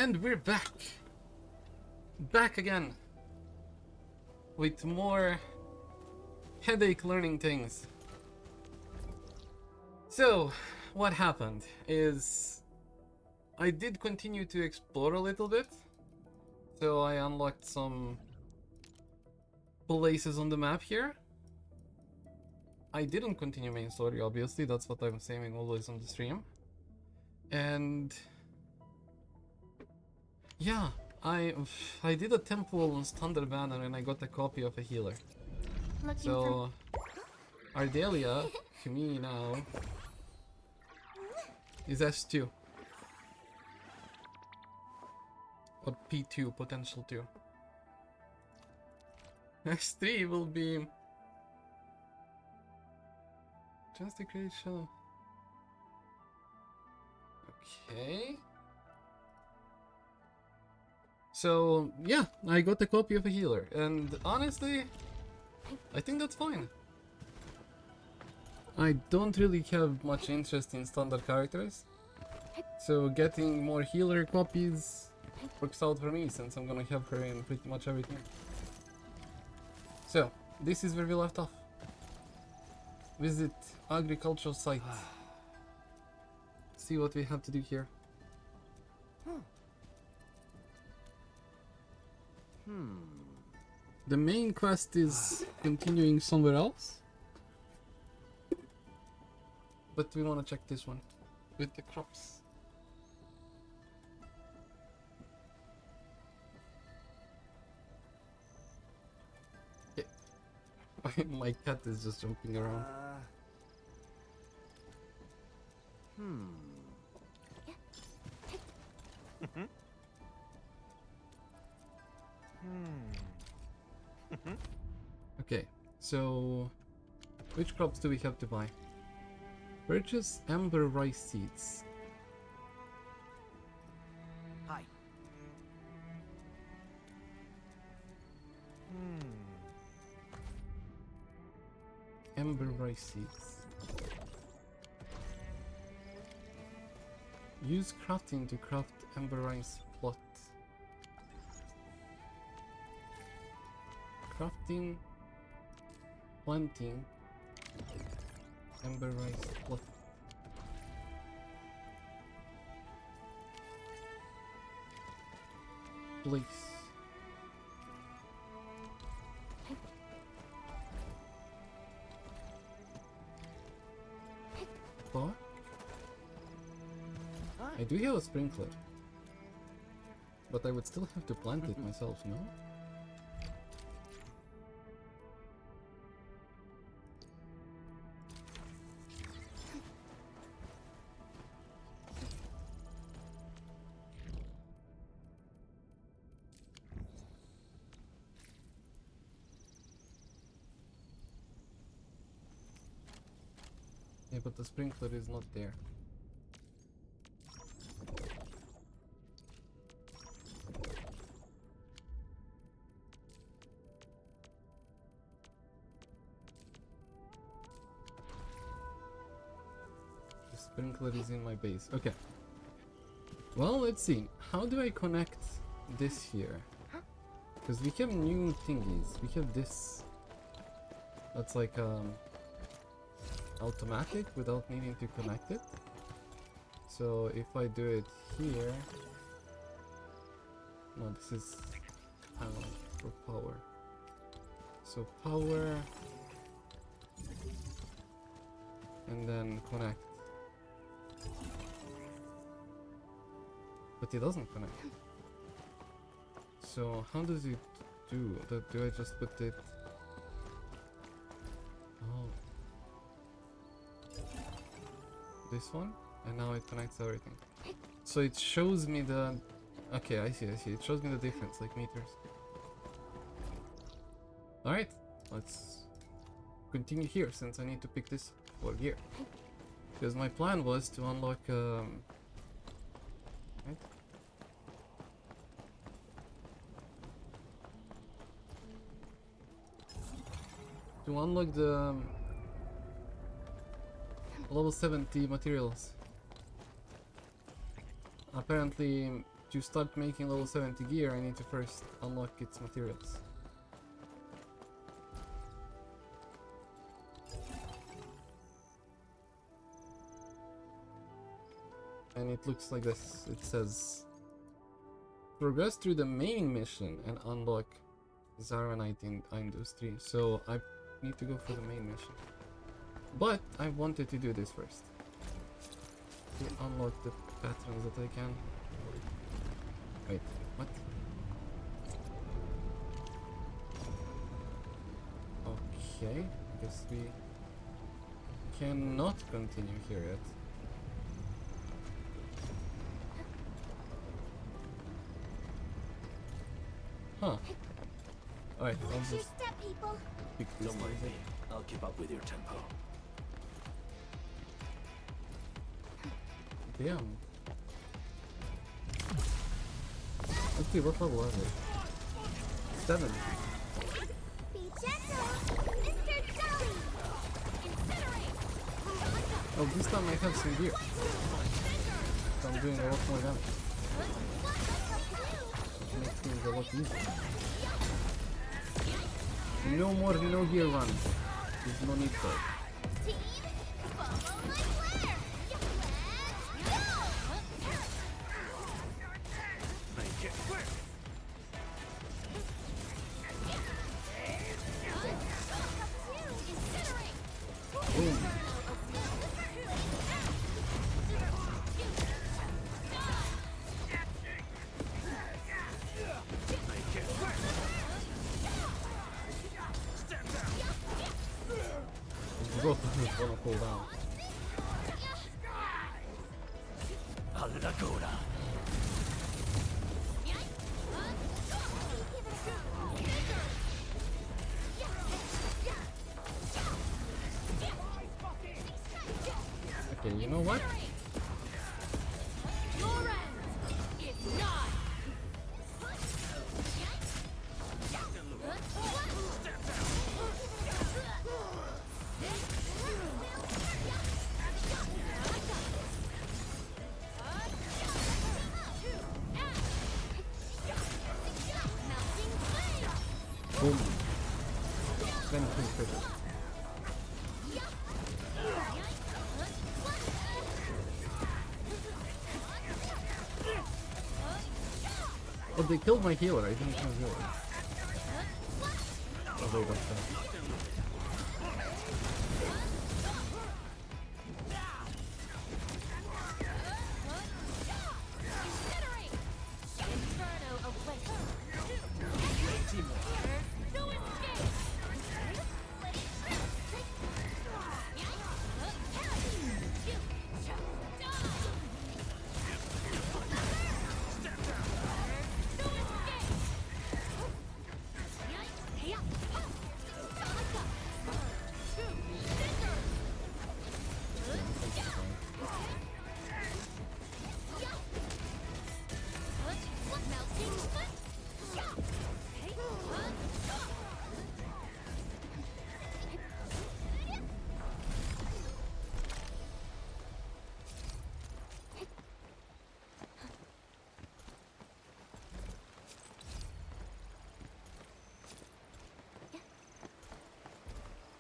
And we're back! Back again! With more headache learning things. So, what happened is I did continue to explore a little bit. So I unlocked some places on the map here. I didn't continue main story, obviously, that's what I'm saying always on the stream. And yeah, I did a temple on Standard Banner and I got a copy of a healer. So Ardelia, to me now, is S2. Or P2, potential 2. S3 will be just a great show. Okay. So yeah, I got a copy of a healer, and honestly, I think that's fine. I don't really have much interest in standard characters, so getting more healer copies works out for me since I'm gonna have her in pretty much everything. So, this is where we left off. Visit agricultural site. See what we have to do here. The main quest is continuing somewhere else. But we want to check this one with the crops. Okay. My cat is just jumping around. Okay, so which crops do we have to buy? Purchase amber rice seeds. Hi. Amber rice seeds. Use crafting to craft amber rice plot. Crafting, planting, amber rice plot. Place. Fuck. I do have a sprinkler, but I would still have to plant it myself, no? Yeah, but the sprinkler is not there. The sprinkler is in my base. Okay. Well, let's see. How do I connect this here? Because we have new thingies. We have this. That's like automatic without needing to connect it. So if I do it here, no, this is panel for power. So power, and then connect. But it doesn't connect. So how does it do? Do I just put it? Oh. This one, and now it connects everything. So it shows me the... Okay, I see. It shows me the difference, like meters. Alright, let's continue here, since I need to pick this for gear. Because my plan was to unlock... Right? To unlock the... level 70 materials. Apparently to start making level 70 gear, I need to first unlock its materials. And it looks like this. It says progress through the main mission and unlock Arknights Endfield. So I need to go for the main mission. But I wanted to do this first. To unlock the patterns that I can. Wait, what? Okay, guess we cannot continue here yet. Huh. Alright, I'll just pick these Don't worry, things me. I'll keep up with your tempo. up. Damn. Okay, what level are they? 7. Be gentle, Mr. Jolly! Incinerate! Oh, this time I have some gear. So I'm doing a lot more damage. Which makes things a lot easier. No more no gear run. There's no need for it. Team, follow my flare! Let's Make it quick! go! Boom. Make it quick! Stand down! Both of them wanna cool down. Allagora! Okay, you know what? Your end is nigh! Boom. Then two critical. Oh, they killed my healer. I didn't kill healer. Oh, wait, that's that.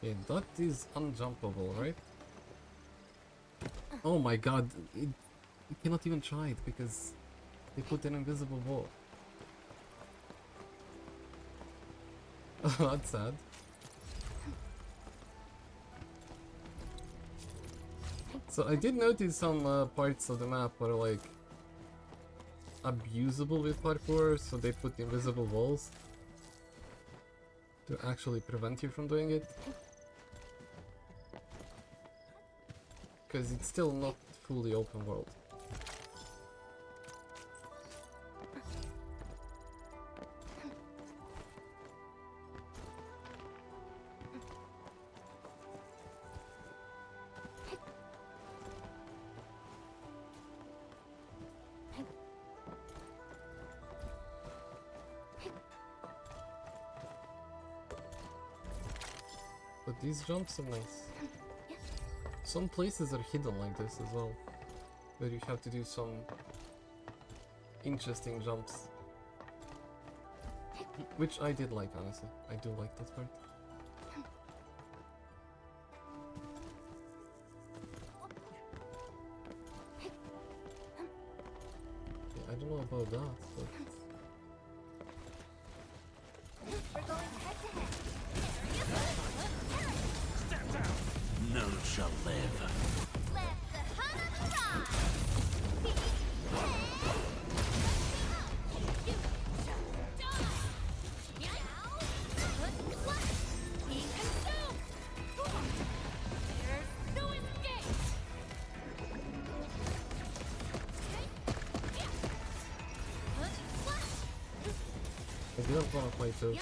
Okay, that is unjumpable, right? Oh my god, you cannot even try it because they put an invisible wall. Oh, that's sad. So I did notice some parts of the map are like abusable with parkour, so they put invisible walls to actually prevent you from doing it. Because it's still not fully open world. But these jumps are nice. Some places are hidden like this as well, where you have to do some interesting jumps. Which I did like, honestly. I do like that part. Yeah, I don't know about that, but... We're going head to head. Step down. None shall live. Let the hunt arrive. Be consumed. There's no escape. I didn't want to fight those.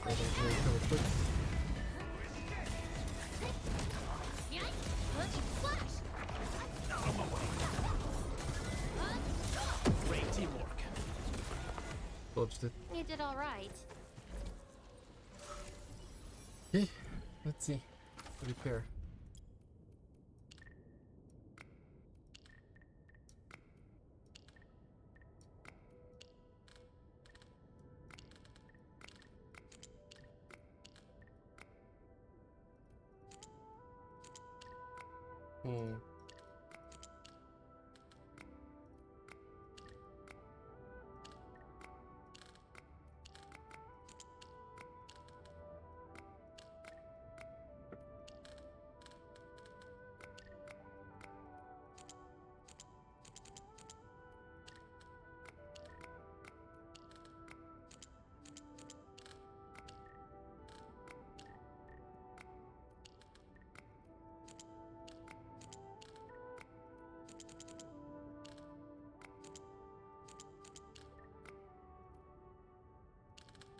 I don't really cover quick. Great teamwork. Dodged it. You did all right. Okay, let's see. Repair. Hmm.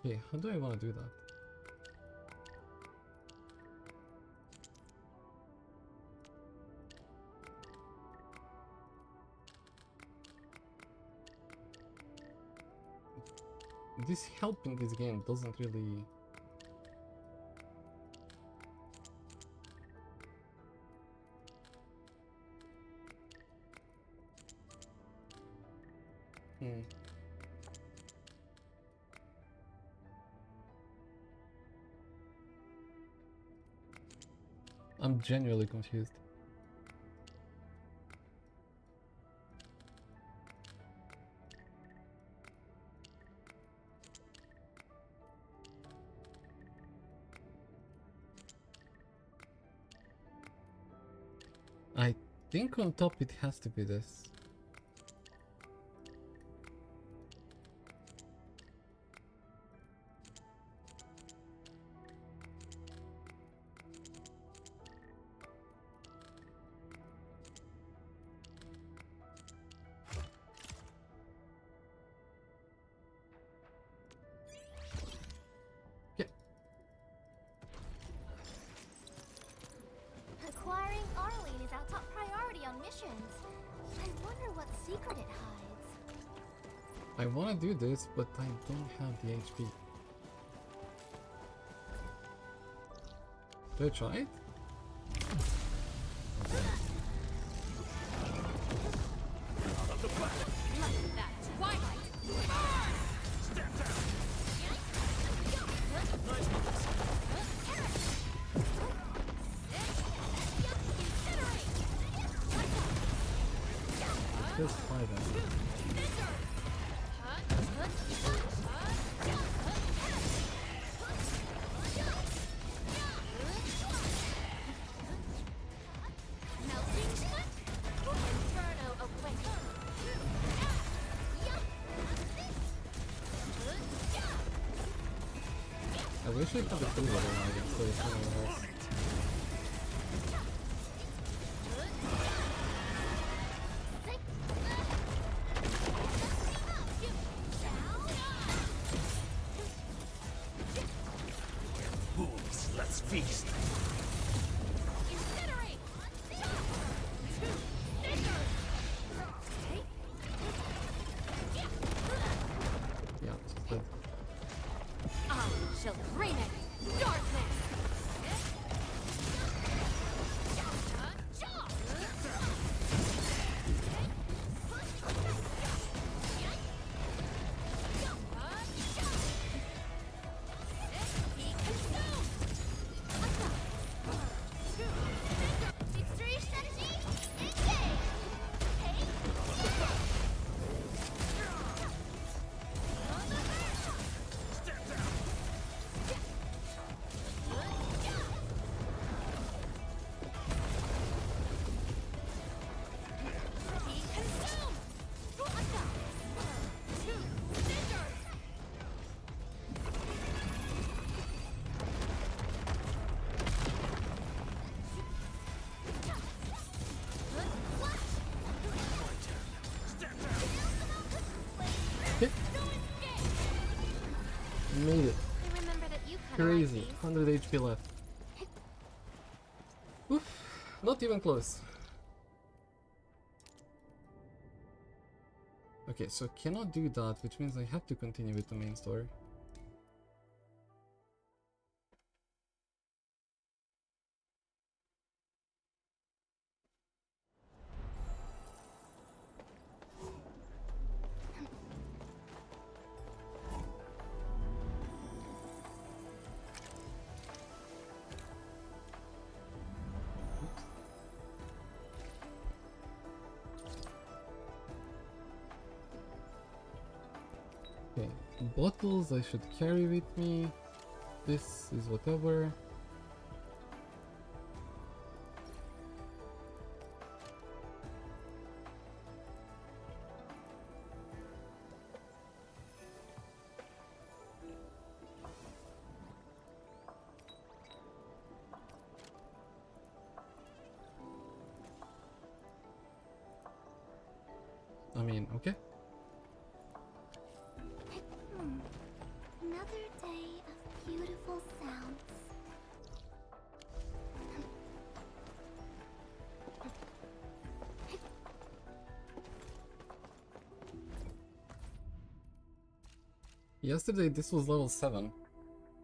Okay, how do I want to do that? This help in this game doesn't really... Hmm. I'm genuinely confused. I think on top it has to be this. Acquiring Arlene is our top priority on missions. I wonder what secret it hides. I want to do this, but I don't have the HP. Do I try it? Out of the back. Like that twilight. Step down. Just try that. I wish I could have proved it so it's one of those. Wolves, let's feast. Yeah, just that. I shall bring it. Darkness. Made it. I remember that you kind of Crazy. like these. 100 HP left. Oof. Not even close. Okay, so cannot do that, which means I have to continue with the main story. Okay, bottles I should carry with me. This is whatever. I mean, okay. Another day of beautiful sounds. Yesterday this was level 7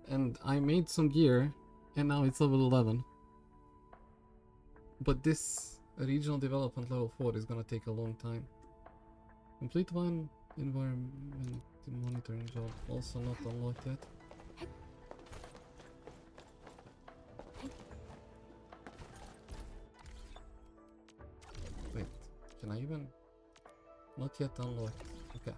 and I made some gear and now it's level 11. But this regional development level 4 is gonna take a long time. Complete one environment monitoring job, also not unlocked yet. Wait, can I even? Not yet unlocked. Okay.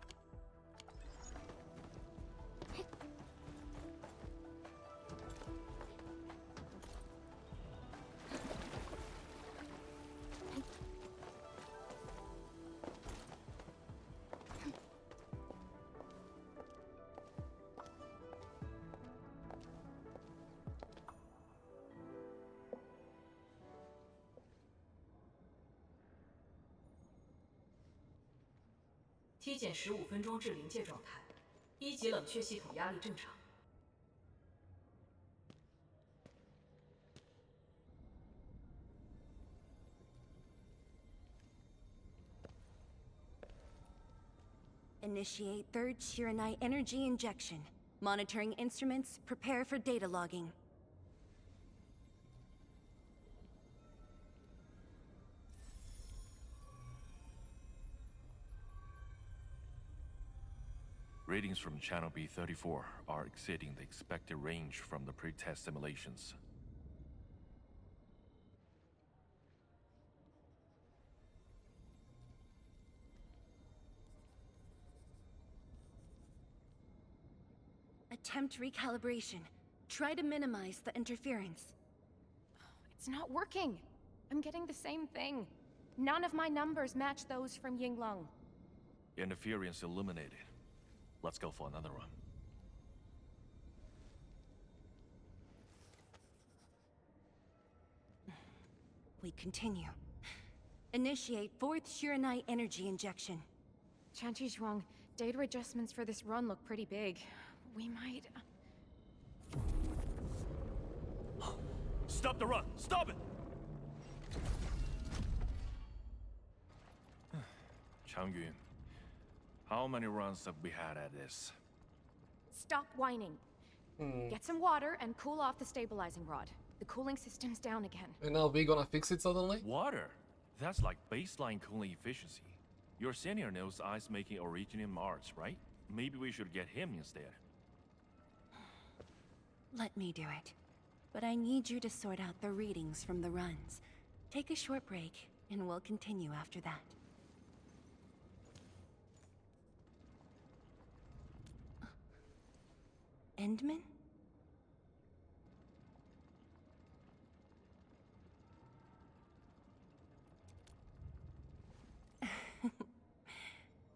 体检15分钟至临界状态，1级冷却系统压力正常。Initiate third Shiranite energy injection. Monitoring instruments, prepare for data logging. Readings from channel B34 are exceeding the expected range from the pre-test simulations. Attempt recalibration. Try to minimize the interference. It's not working. I'm getting the same thing. None of my numbers match those from Yinglong. Interference eliminated. Let's go for another run. We continue. Initiate fourth Shiranite energy injection. Chanchi Zhuang, data adjustments for this run look pretty big. We might... Stop the run! Stop it! Changyun, how many runs have we had at this? Stop whining. Get some water and cool off the stabilizing rod. The cooling system's down again. And now we gonna fix it suddenly? Water? That's like baseline cooling efficiency. Your senior knows ice making originated in Mars, right? Maybe we should get him instead. Let me do it. But I need you to sort out the readings from the runs. Take a short break, and we'll continue after that. Endman?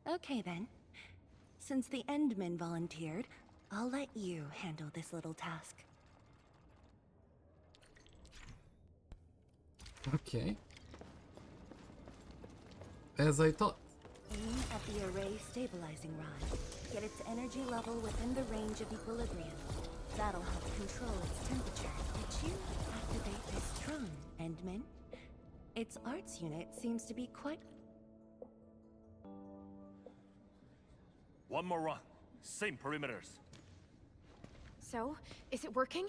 Okay then. Since the Endman volunteered, I'll let you handle this little task. Okay. As I thought. Aim at the array stabilizing rod. Get its energy level within the range of equilibrium. That'll help control its temperature. Did you activate this drone, Endman? Its arts unit seems to be quite... One more run. Same perimeters. So, is it working?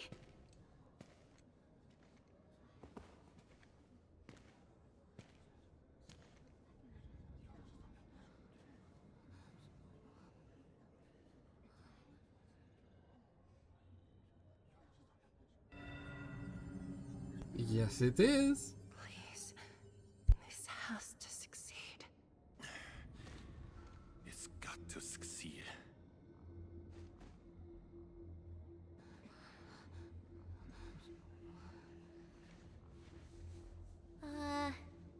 Yes, it is. Please, this has to succeed. It's got to succeed.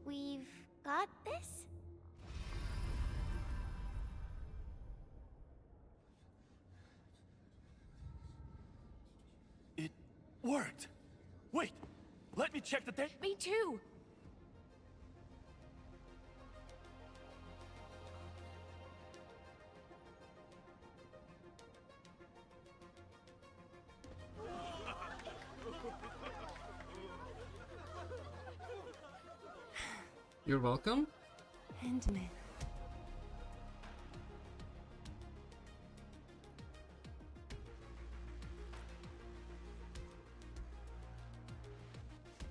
We've got this? It worked. Wait, let me check the data. Me too! You're welcome. Endman.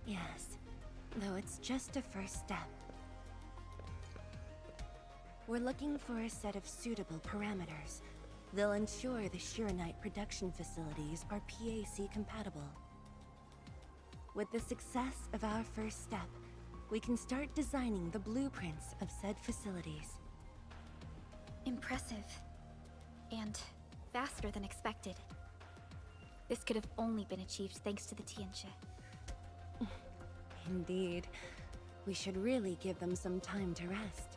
Yes, though it's just a first step. We're looking for a set of suitable parameters. They'll ensure the Sheeranite production facilities are PAC compatible. With the success of our first step, we can start designing the blueprints of said facilities. Impressive. And faster than expected. This could have only been achieved thanks to the Tianxia. Indeed. We should really give them some time to rest.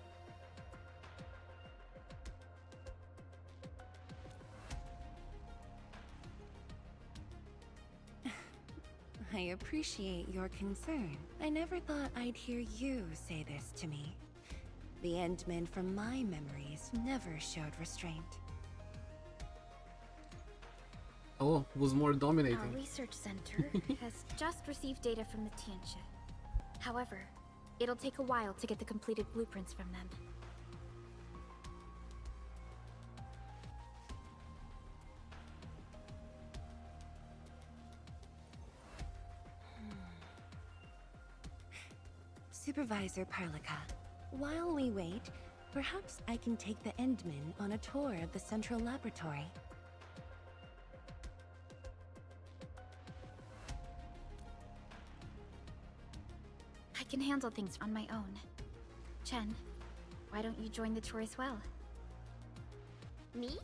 I appreciate your concern. I never thought I'd hear you say this to me. The Endman from my memories never showed restraint. Oh, was more Our dominating. research center has just received data from the Tianxia. However, it'll take a while to get the completed blueprints from them. Supervisor Parlica, while we wait, perhaps I can take the Endman on a tour of the central laboratory. I can handle things on my own. Chen, why don't you join the tour as well? Me?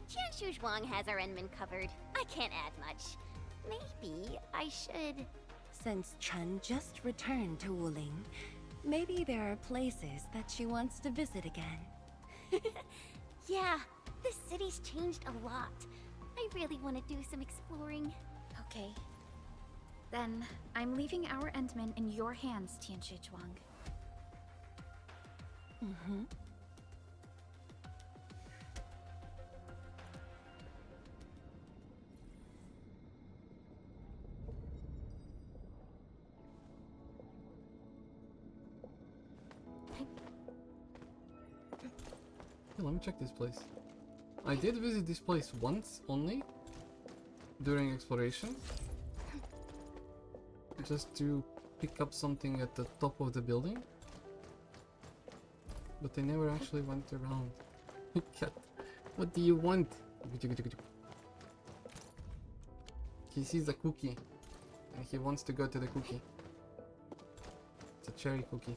Chen Zhuang has our Enman covered. I can't add much. Maybe I should... Since Chen just returned to Wuling, maybe there are places that she wants to visit again. Yeah, this city's changed a lot. I really want to do some exploring. Okay. Then, I'm leaving our Endman in your hands, Tianxia Zhuang. Mm-hmm. Hey, let me check this place. I did visit this place once only during exploration, just to pick up something at the top of the building, but I never actually went around. Cat, what do you want? He sees a cookie and he wants to go to the cookie. It's a cherry cookie.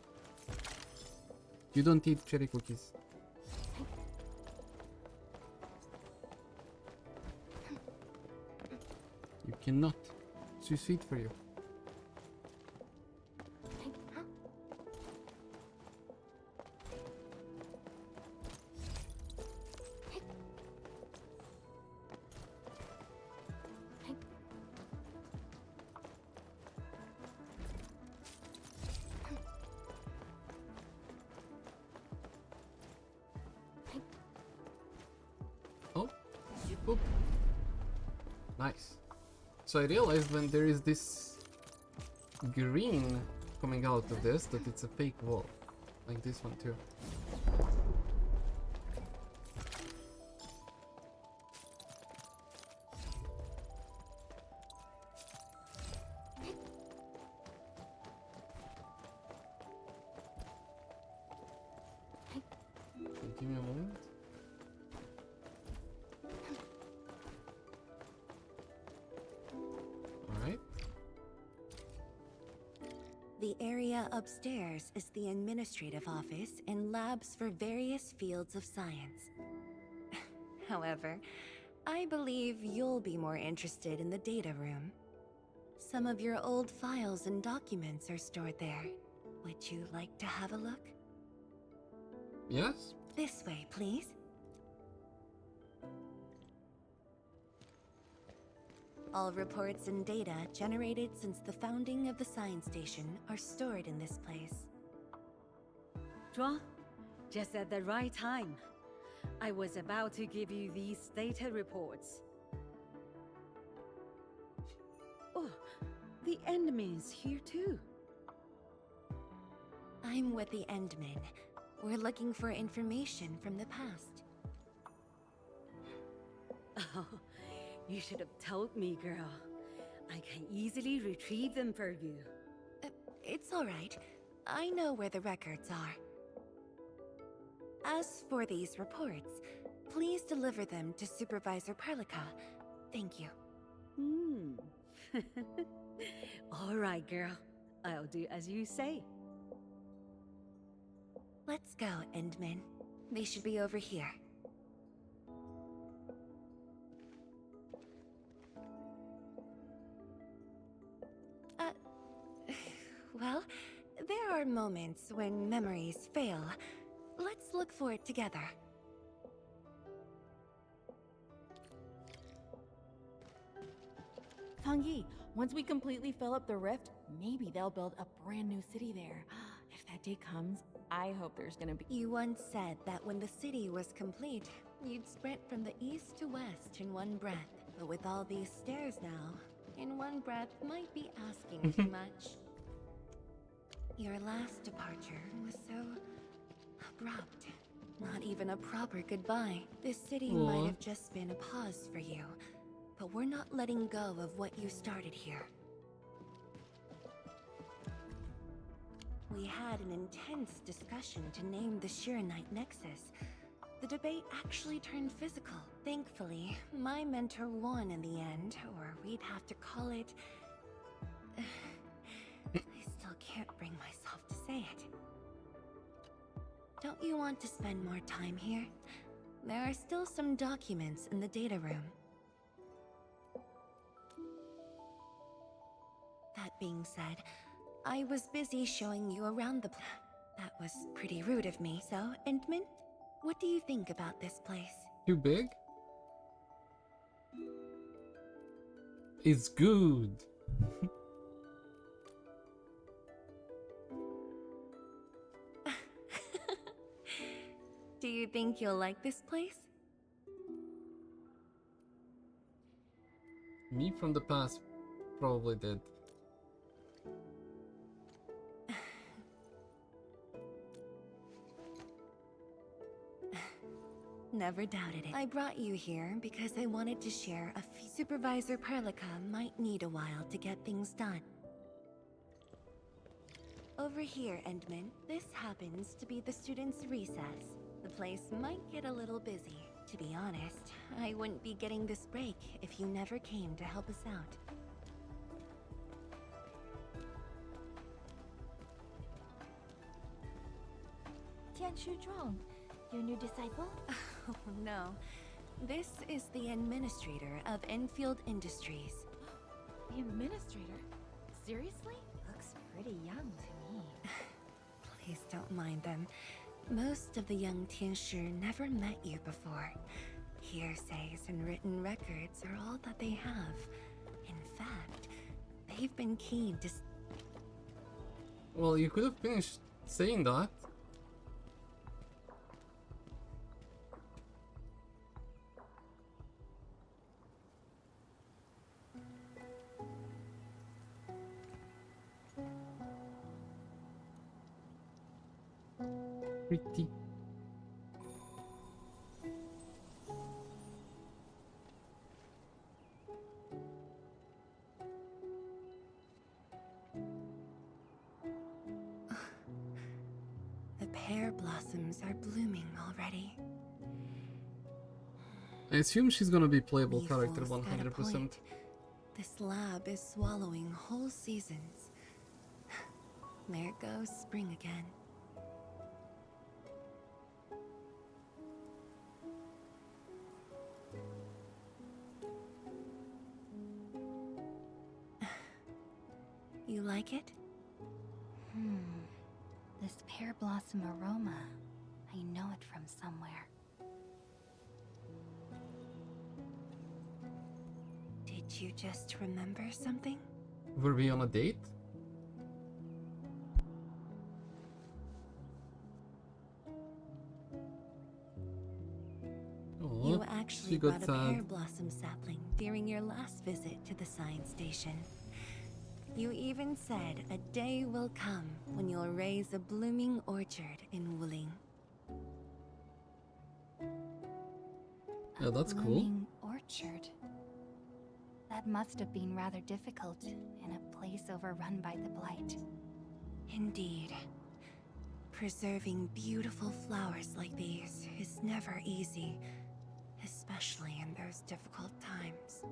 You don't eat cherry cookies. You cannot. It's too sweet for you. Boop. Nice. So I realized when there is this green coming out of this that it's a fake wall. Like this one too. Give me a moment. Alright. The area upstairs is the administrative office and labs for various fields of science. However, I believe you'll be more interested in the data room. Some of your old files and documents are stored there. Would you like to have a look? Yes? This way, please. All reports and data generated since the founding of the science station are stored in this place. Zhuang, just at the right time. I was about to give you these data reports. Oh, the Endman's here too. I'm with the Endmen. We're looking for information from the past. Oh, you should have told me, girl. I can easily retrieve them for you. It's all right. I know where the records are. As for these reports, please deliver them to Supervisor Perlica. Thank you. All right, girl. I'll do as you say. Let's go, Endman. They should be over here. Well, there are moments when memories fail. Let's look for it together. Tongyi, once we completely fill up the rift, maybe they'll build a brand new city there. If that day comes, I hope there's gonna be— You once said that when the city was complete, you'd sprint from the east to west in one breath. But with all these stairs now, in one breath might be asking too much. Your last departure was so abrupt. Not even a proper goodbye. This city might have just been a pause for you, but we're not letting go of what you started here. We had an intense discussion to name the Shiranite Nexus. The debate actually turned physical. Thankfully, my mentor won in the end, or we'd have to call it... I still can't bring myself to say it. Don't you want to spend more time here? There are still some documents in the data room. That being said, I was busy showing you around the That was pretty rude of me. So, Endman, what do you think about this place? Too big? It's good. Do you think you'll like this place? Me from the past probably did. Never doubted it. I brought you here because I wanted to share a few. Supervisor Perlica might need a while to get things done. Over here, Endman. This happens to be the students' recess. The place might get a little busy. To be honest, I wouldn't be getting this break if you never came to help us out. Tianshu Zhuang, your new disciple? Oh no. This is the administrator of Enfield Industries. The administrator? Seriously? Looks pretty young to me. Please don't mind them. Most of the young Tianshu never met you before. Hearsays and written records are all that they have. In fact, they've been keen to... Well, you could have finished saying that. Pretty. The pear blossoms are blooming already. I assume she's gonna be playable Leaf character Wolf's got a 100%. point. This lab is swallowing whole seasons. There goes spring again. You like it? This pear blossom aroma. I know it from somewhere. Did you just remember something? Were we on a date? Oh, You actually she got brought a pear sad. blossom sapling during your last visit to the science station. You even said a day will come when you'll raise a blooming orchard in Wuling. Yeah, that's cool. Blooming orchard. That must have been rather difficult in a place overrun by the blight. Indeed. Preserving beautiful flowers like these is never easy, especially in those difficult times.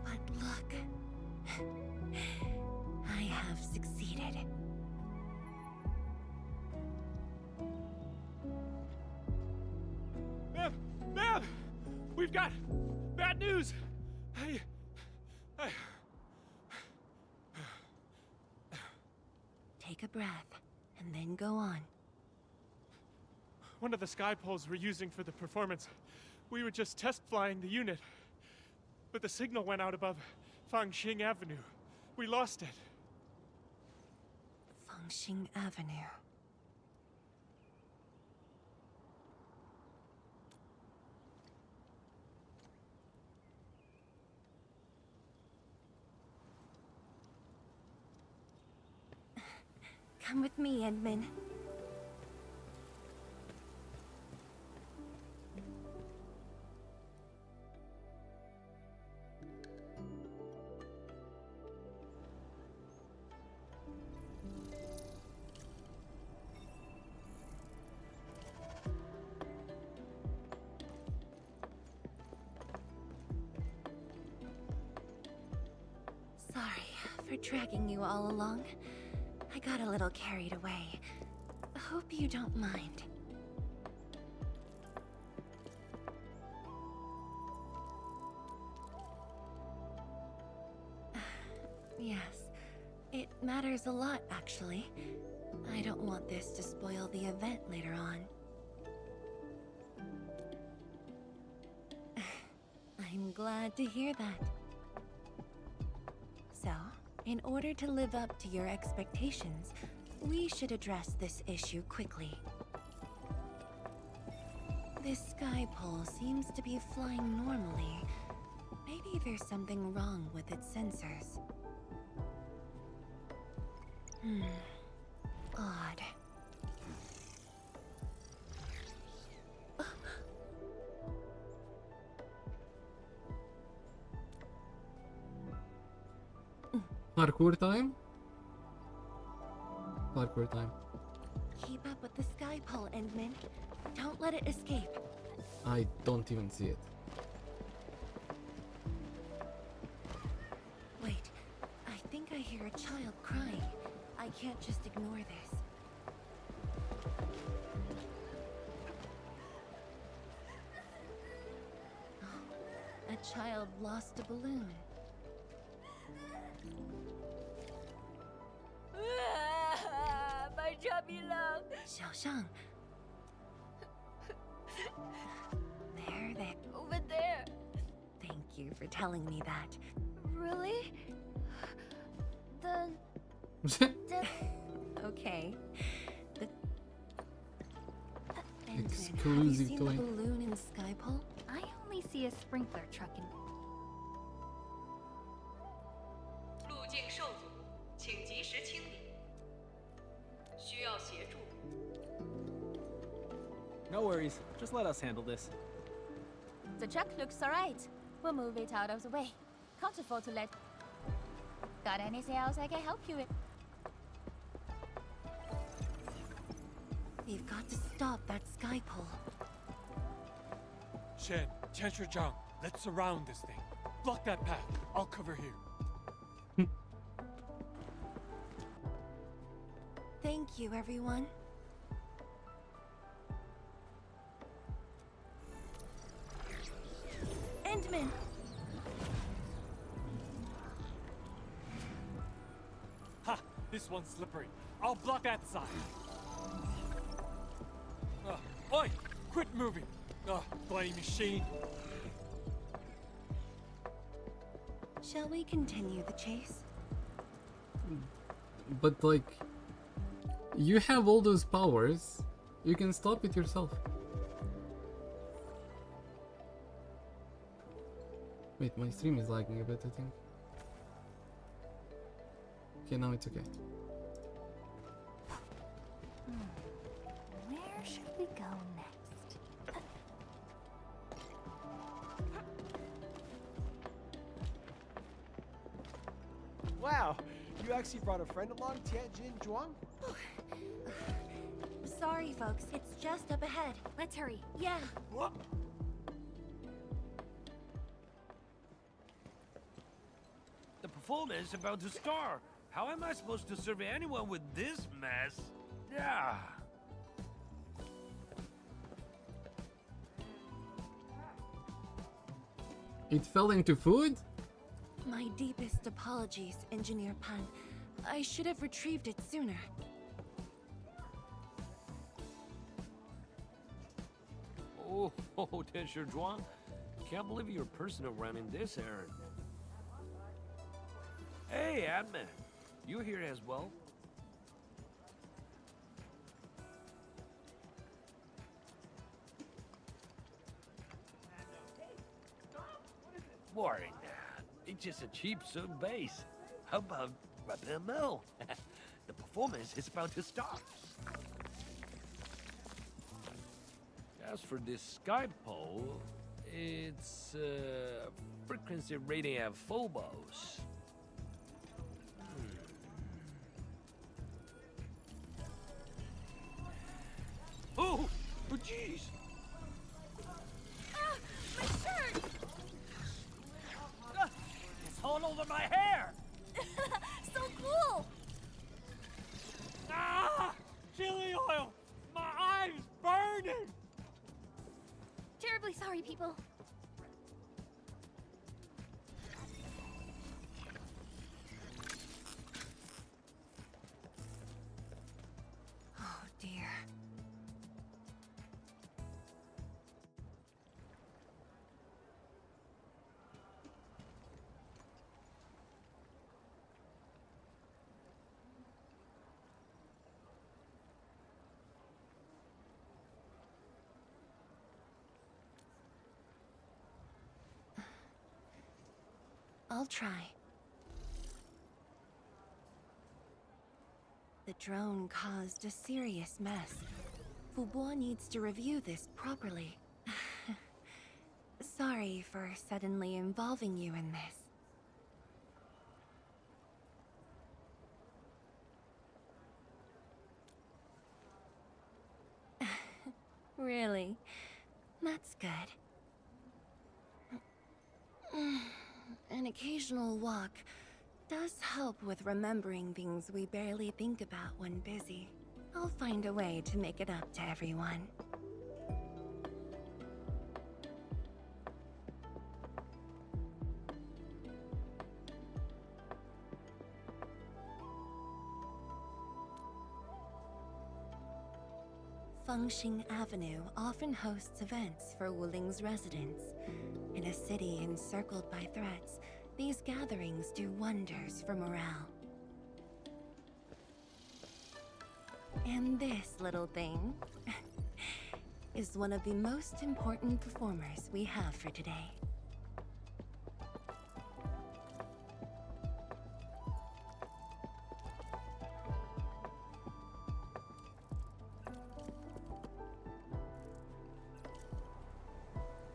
But look, I have succeeded. Ma'am! Ma'am! We've got bad news! Take a breath, and then go on. One of the sky poles we're using for the performance, we were just test flying the unit. But the signal went out above Fangxing Avenue. We lost it. Fangxing Avenue. Come with me, Edmund. Sorry for dragging you all along. I got a little carried away. Hope you don't mind. Yes, it matters a lot, actually. I don't want this to spoil the event later on. I'm glad to hear that. So, in order to live up to your expectations, we should address this issue quickly. This sky pole seems to be flying normally. Maybe there's something wrong with its sensors. Odd. Parkour time? Parkour time. Keep up with the sky pole, Endman. Don't let it escape. I don't even see it. Wait, I think I hear a child crying. I can't just ignore this. Oh, a child lost a balloon. My chubby love. Xiaoshang. There. Over there. Thank you for telling me that. Really? Then... Okay. But... Endman, exclusive seen toy. the balloon in Skypole? I only see a sprinkler truck in. 路径受阻，请及时清理。需要协助。 No worries. Just let us handle this. The truck looks alright. We'll move it out of the way. Can't afford to let. Got anything else I can help you with? We've got to stop that Skypole. Shen, Tianshu Zhang, let's surround this thing. Block that path. I'll cover here. Thank you, everyone. Endman! Ha! This one's slippery. I'll block that side. Oi! Quit moving! Bloody machine! Shall we continue the chase? But like, you have all those powers. You can stop it yourself. Wait, my stream is lagging a bit, I think. Okay, now it's okay. Where should we go next? Wow, you actually brought a friend along, Tianjin Zhuang? Sorry, folks. It's just up ahead. Let's hurry. Yeah. What? The performance is about to start. How am I supposed to serve anyone with this mess? Yeah. It fell into food? My deepest apologies, Engineer Pan. I should have retrieved it sooner. Oh, Tianshu Zhuang. Can't believe you're personal running this errand. Hey, admin. You here as well? Worry not. It's just a cheap soap base. How about rubbing a mill? The performance is about to start. As for this Skypole, it's frequency rating at phobos. Oh, jeez. Ah, my shirt! It's all over my hair. So cool! Ah! Chili oil! My eyes burning! Terribly sorry, people. Oh, dear. I'll try. The drone caused a serious mess. Fubo needs to review this properly. Sorry for suddenly involving you in this. Really? That's good. An occasional walk does help with remembering things we barely think about when busy. I'll find a way to make it up to everyone. Fengxing Avenue often hosts events for Wuling's residents. In a city encircled by threats, these gatherings do wonders for morale. And this little thing, is one of the most important performers we have for today.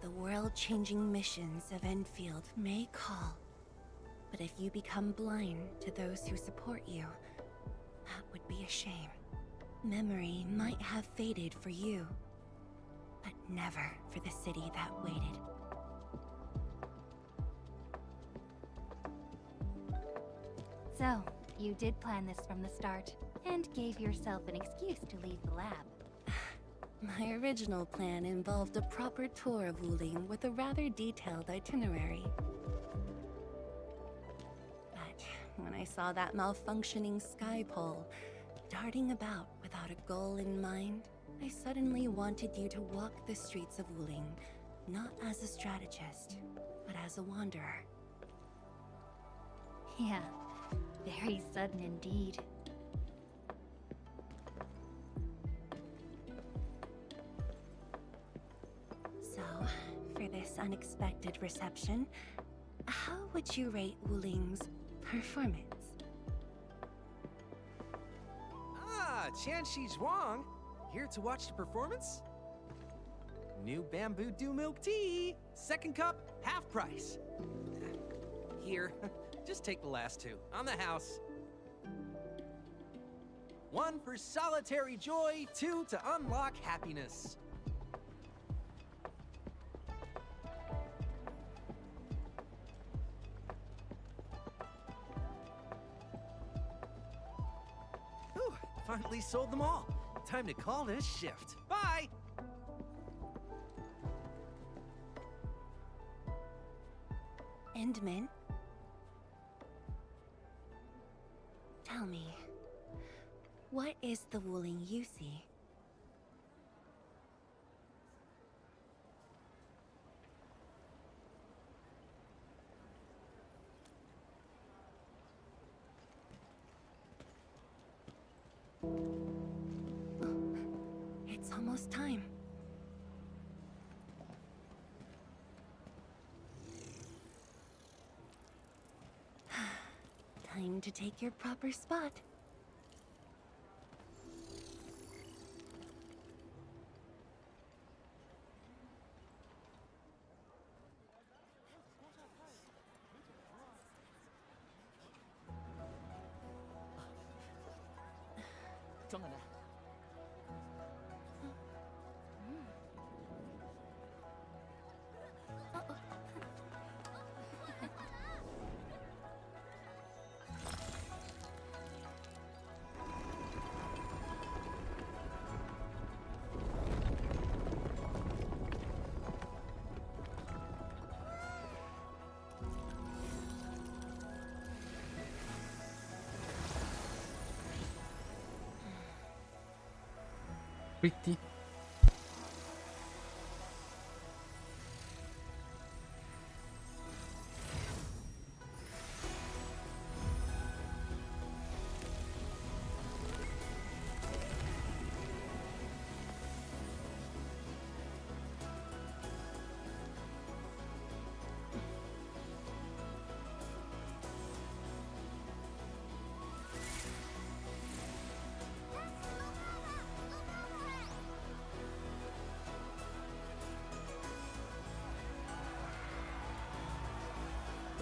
The world-changing missions of Enfield may call, but if you become blind to those who support you, that would be a shame. Memory might have faded for you, but never for the city that waited. So, you did plan this from the start, and gave yourself an excuse to leave the lab. My original plan involved a proper tour of Wuling with a rather detailed itinerary. But when I saw that malfunctioning sky pole, darting about without a goal in mind, I suddenly wanted you to walk the streets of Wuling, not as a strategist, but as a wanderer. Yeah, very sudden indeed. So, for this unexpected reception, how would you rate Wuling's performance? Ah, Qianxi Zhuang. Here to watch the performance? New bamboo dew milk tea. Second cup, half price. Here, just take the last two. On the house. One for solitary joy, two to unlock happiness. Whew, finally sold them all. Time to call this shift. Bye! Endman? Tell me, what is the Wuling you see? It's almost time. Time to take your proper spot. Pretty.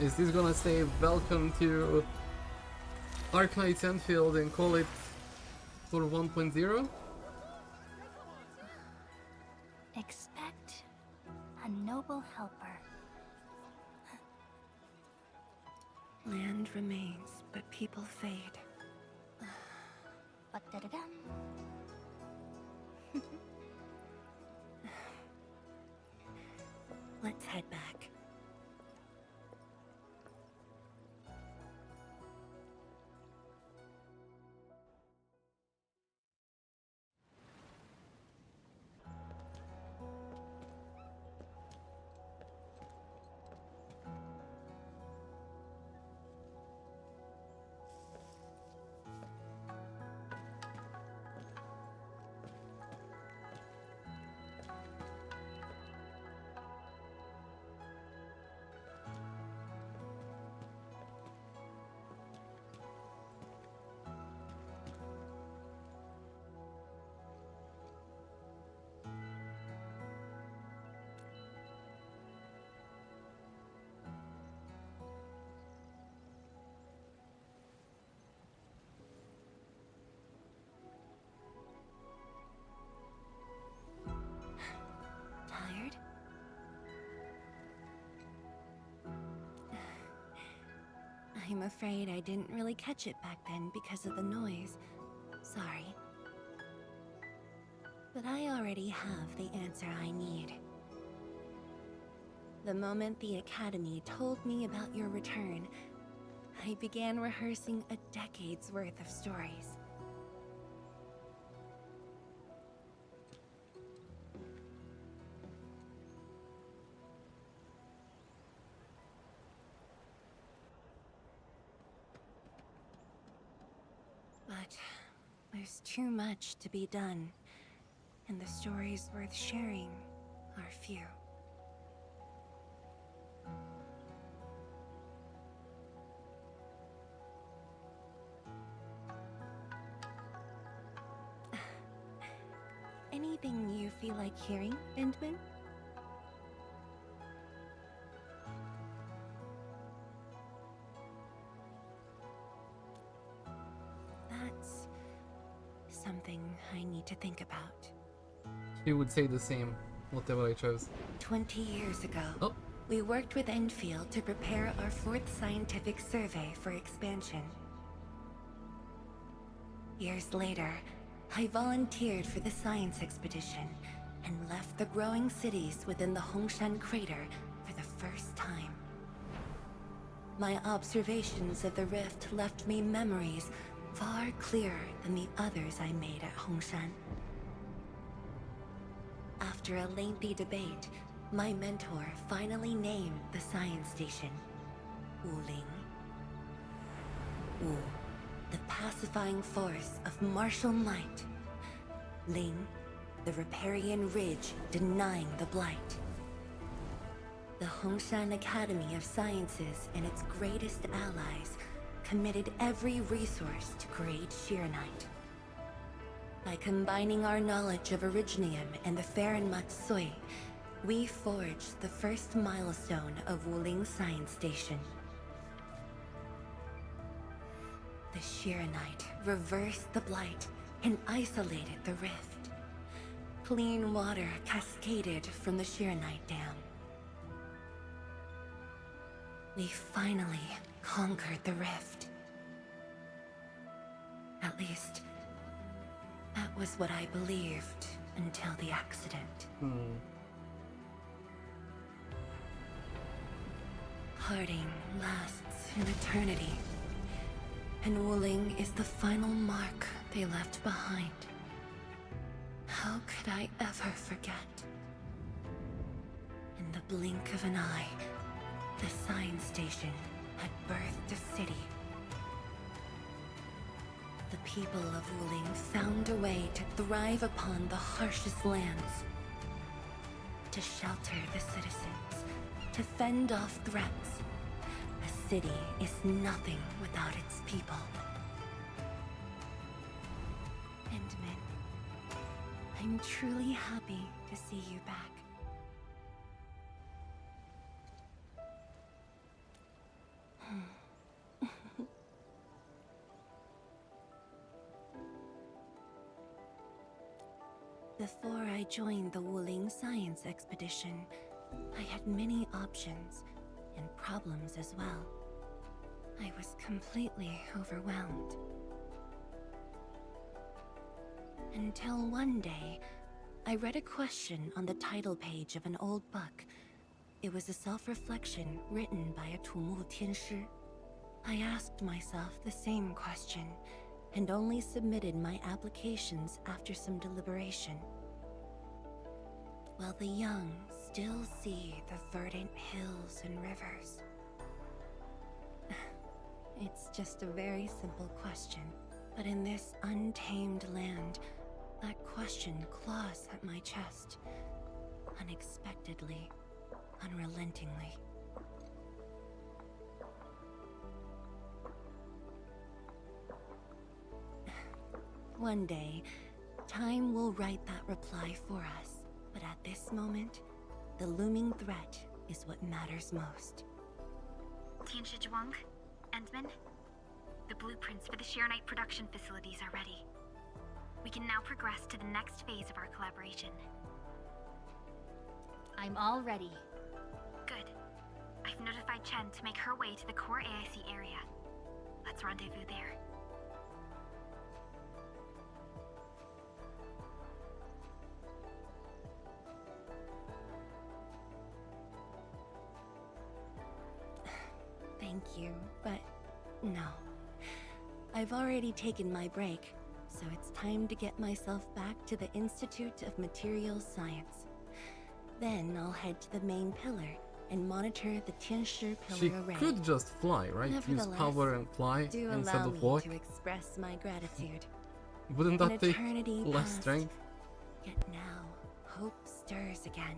Is this gonna say welcome to Arknights Endfield and call it for 1.0? Expect a noble helper. Land remains, but people fade. Ba-da-da-dum. Let's head back. I'm afraid I didn't really catch it back then because of the noise. Sorry. But I already have the answer I need. The moment the Academy told me about your return, I began rehearsing a decade's worth of stories. But there's too much to be done, and the stories worth sharing are few. Anything you feel like hearing, Endman? That's something I need to think about. She would say the same, whatever I chose. 20 years ago, Oh. we worked with Endfield to prepare our 4th scientific survey for expansion. Years later, I volunteered for the science expedition and left the growing cities within the Hongshan crater for the first time. My observations of the rift left me memories far clearer than the others I made at Hongshan. After a lengthy debate, my mentor finally named the science station Wuling. Wu, the pacifying force of martial might. Ling, the riparian ridge denying the blight. The Hongshan Academy of Sciences and its greatest allies committed every resource to create Shiranite. By combining our knowledge of Originium and the Farron Matsui, we forged the first milestone of Wuling Science Station. The Shiranite reversed the blight and isolated the rift. Clean water cascaded from the Shiranite Dam. We finally conquered the rift. At least, that was what I believed until the accident. Parting lasts an eternity, and Wuling is the final mark they left behind. How could I ever forget? In the blink of an eye, the science station had birthed a city. The people of Wuling found a way to thrive upon the harshest lands, to shelter the citizens, to fend off threats. A city is nothing without its people. Endman, I'm truly happy to see you back. Before I joined the Wuling Science Expedition, I had many options and problems as well. I was completely overwhelmed. Until one day, I read a question on the title page of an old book. It was a self-reflection written by a Tumu Tianshi. I asked myself the same question, and only submitted my applications after some deliberation. Will the young still see the verdant hills and rivers? It's just a very simple question, but in this untamed land, that question claws at my chest, unexpectedly, unrelentingly. One day, time will write that reply for us. But at this moment, the looming threat is what matters most. Tianshi Zhuang, Endman, the blueprints for the Shiranite production facilities are ready. We can now progress to the next phase of our collaboration. I'm all ready. Good. I've notified Chen to make her way to the core AIC area. Let's rendezvous there. Thank you, but no. I've already taken my break, so it's time to get myself back to the Institute of Materials Science. Then I'll head to the main pillar and monitor the Tianshi pillar She array. could just fly, right? Use Nevertheless, power and fly do instead allow of me walk. to express my gratitude. Wouldn't An that take eternity less passed, strength? Yet now, hope stirs again.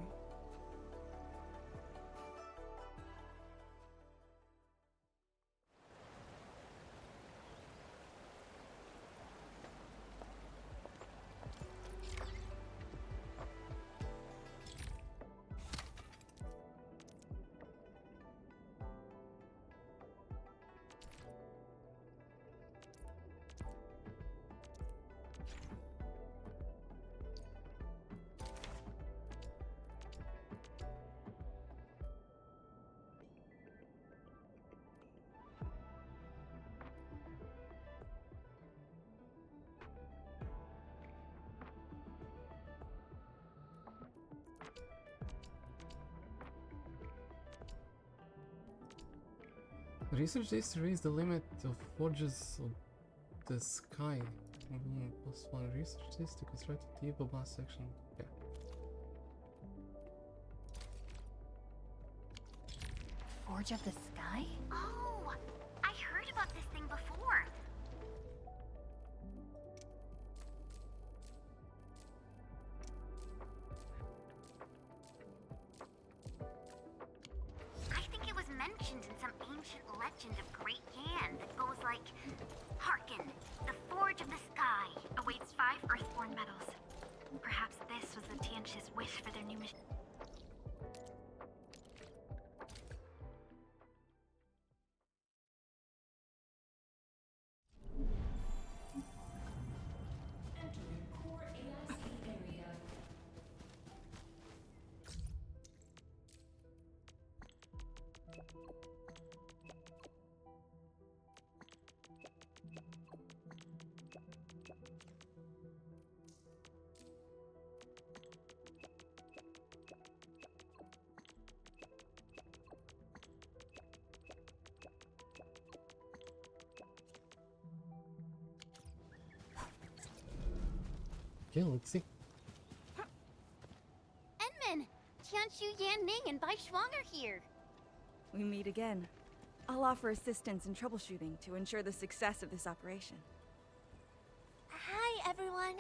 Research this to raise the limit of forges of the sky. +1. Research this to construct a deep blast section. Yeah. Forge of the Sky? Oh, I heard about this thing before. I think it was mentioned in some ancient legend of Great Yan that goes like, "Hearken, the Forge of the Sky awaits 5 Earthborn metals." Perhaps this was the Tianchi's wish for their new mission. Okay, let's see. Enman! Tianshu, Yan Ning, and Bai Shuang are here. We meet again. I'll offer assistance in troubleshooting to ensure the success of this operation. Hi, everyone.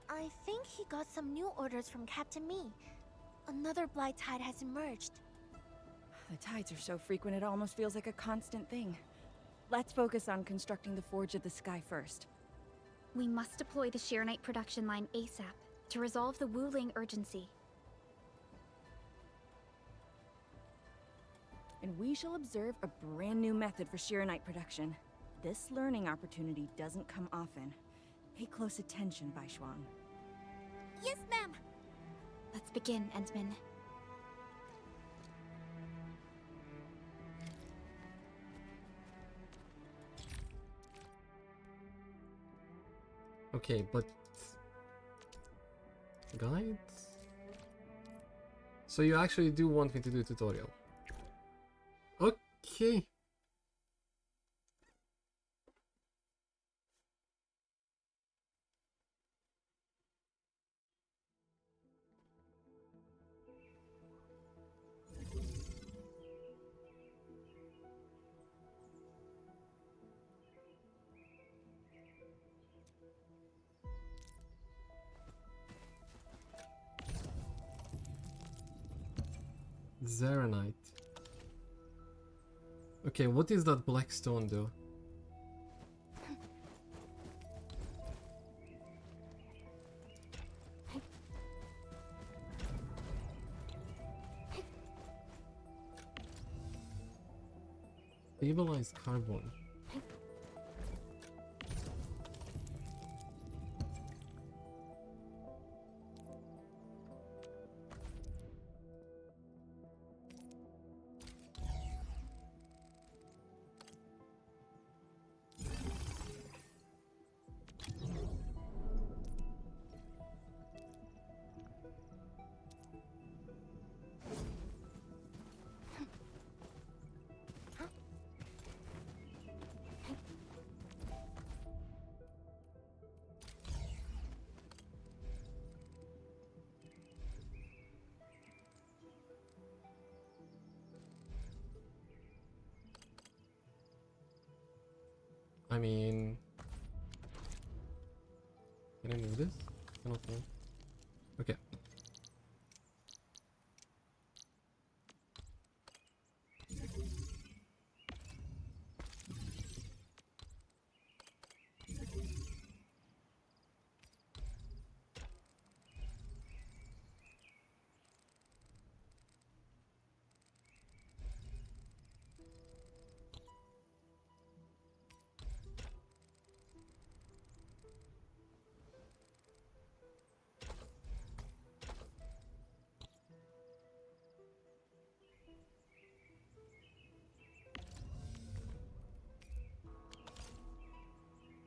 I think he got some new orders from Captain Mi. Another blight tide has emerged. The tides are so frequent it almost feels like a constant thing. Let's focus on constructing the Forge of the Sky first. We must deploy the Sheernite production line ASAP to resolve the Wuling urgency. And we shall observe a brand new method for Sheernite production. This learning opportunity doesn't come often. Pay close attention, Bai Shuang. Yes, ma'am. Let's begin, Endman. Okay, but guides? So you actually do want me to do a tutorial? Okay. Zaranite. Okay, what is that black stone though? Stabilized carbon. I mean, can I move this? Cannot move. Okay.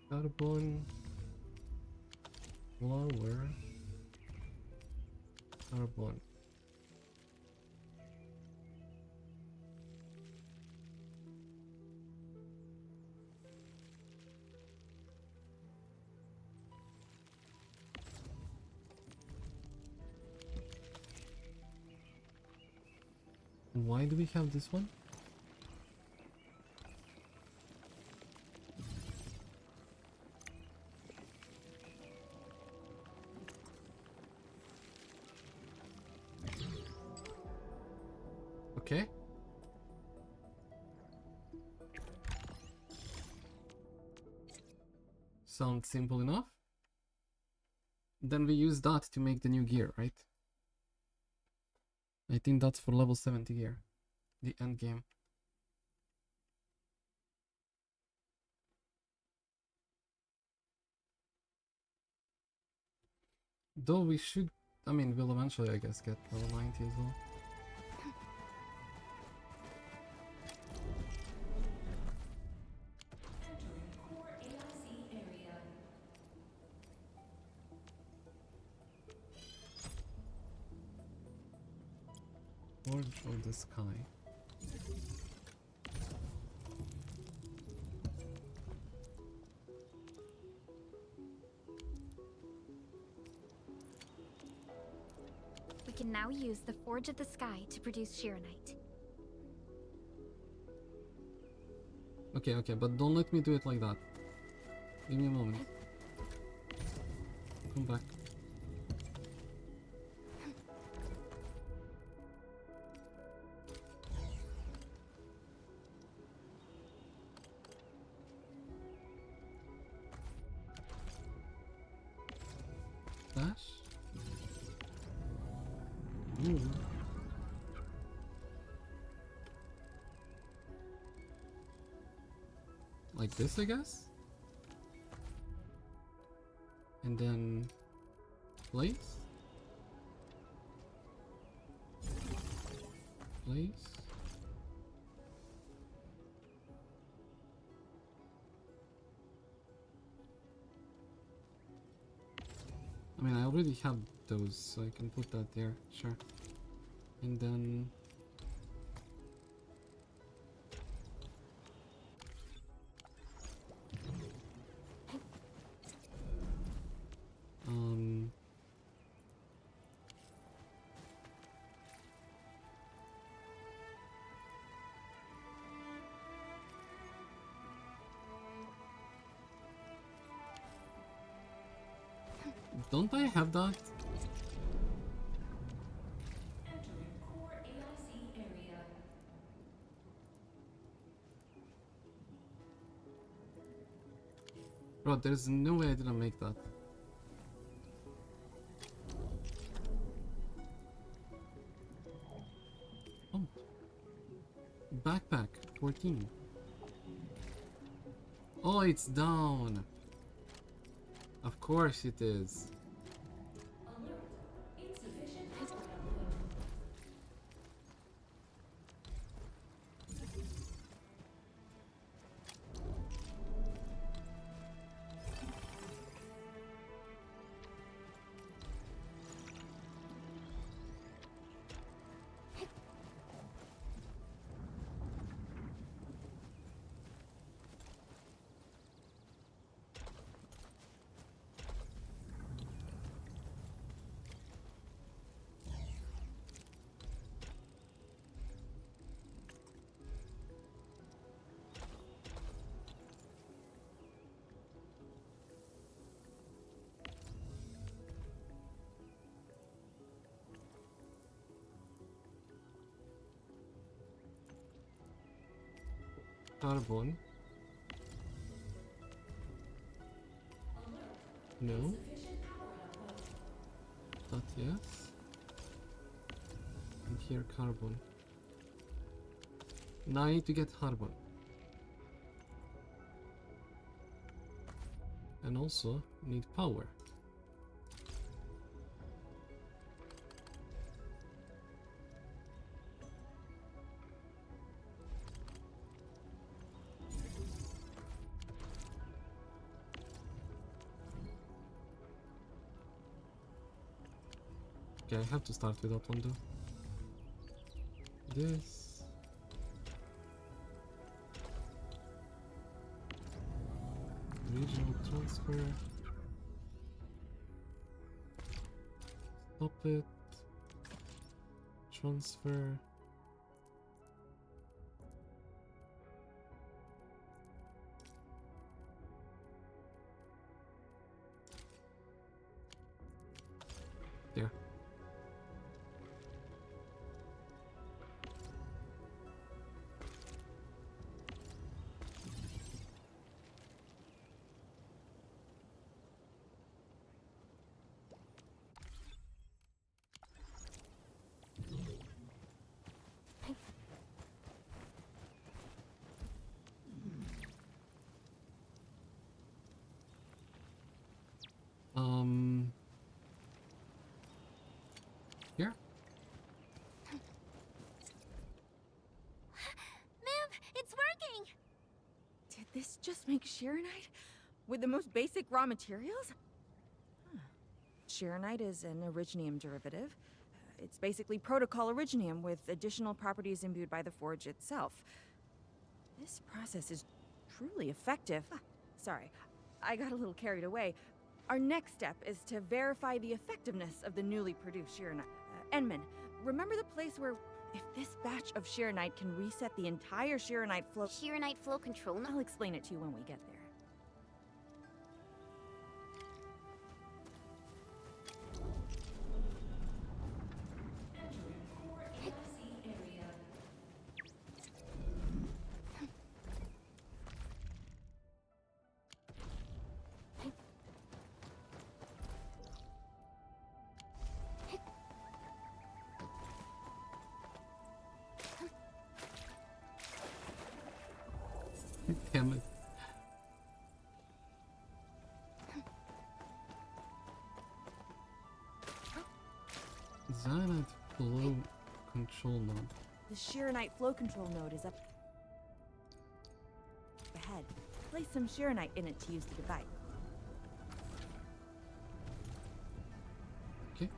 Carbon lower. Carbon. Why do we have this one? Okay. Sounds simple enough. Then we use that to make the new gear, right? I think that's for level 70 gear. The end game. Though we should, I mean, we'll eventually, I guess, get level 90 as well. Forge of the Sky. We can now use the Forge of the Sky to produce Shironite. Okay, okay, but don't let me do it like that. Give me a moment. Come back. Dash. Move. Like this, I guess? And then place. Place. I mean, I already have those, so I can put that there, sure. And then... Don't I have that? Bro, there's no way I didn't make that. Oh. Backpack, 14. Oh, it's down. Of course it is. carbon. No. Not yes. And here carbon. Now I need to get carbon. And also need power. Okay, I have to start with that one though. This. Regional transfer. Stop it. Transfer. There. Here? Ma'am, it's working! Did this just make Sheeranite? With the most basic raw materials? Huh. Sheeranite is an originium derivative. It's basically protocol originium with additional properties imbued by the forge itself. This process is truly effective. Sorry, I got a little carried away. Our next step is to verify the effectiveness of the newly produced Sheeranite. Enman, remember the place where if this batch of Sheeranite can reset the entire Sheeranite flow... Sheeranite flow control? I'll explain it to you when we get there. Damn it. Xyanide flow control node. The Sheeranite flow control node is up ahead. Place some Sheeranite in it to use the device. Okay.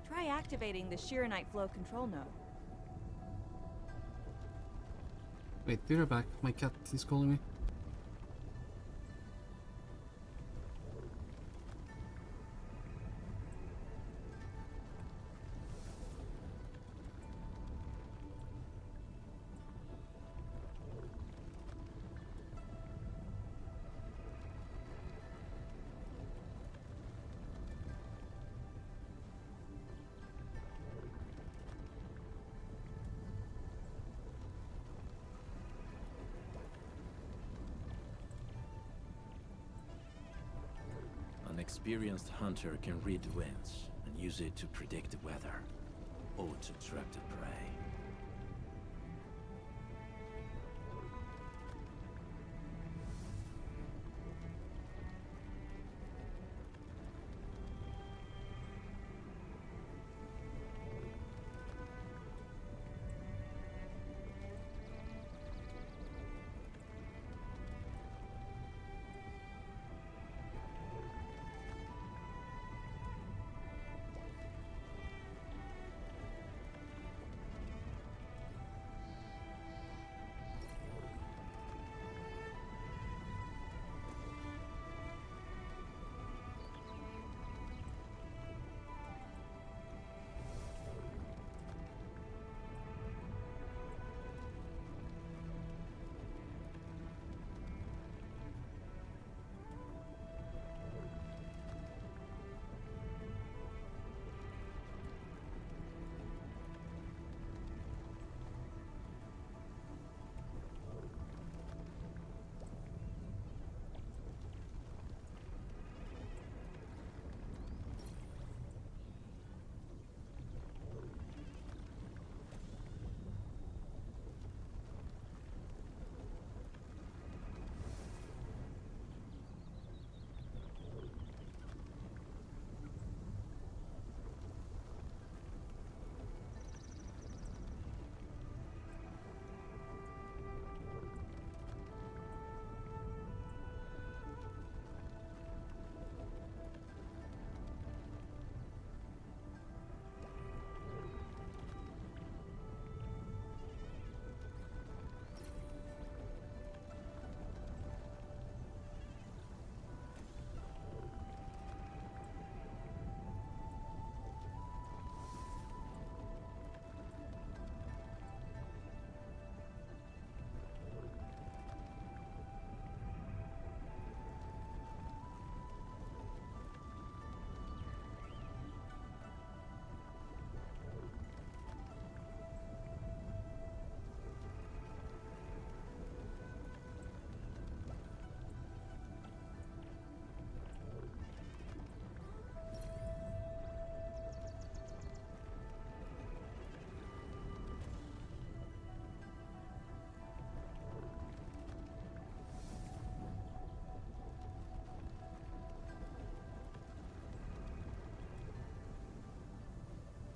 Try activating the Sheeranite flow control node. Wait, be right back. My cat is calling me. An experienced hunter can read the winds and use it to predict the weather, or to trap the prey.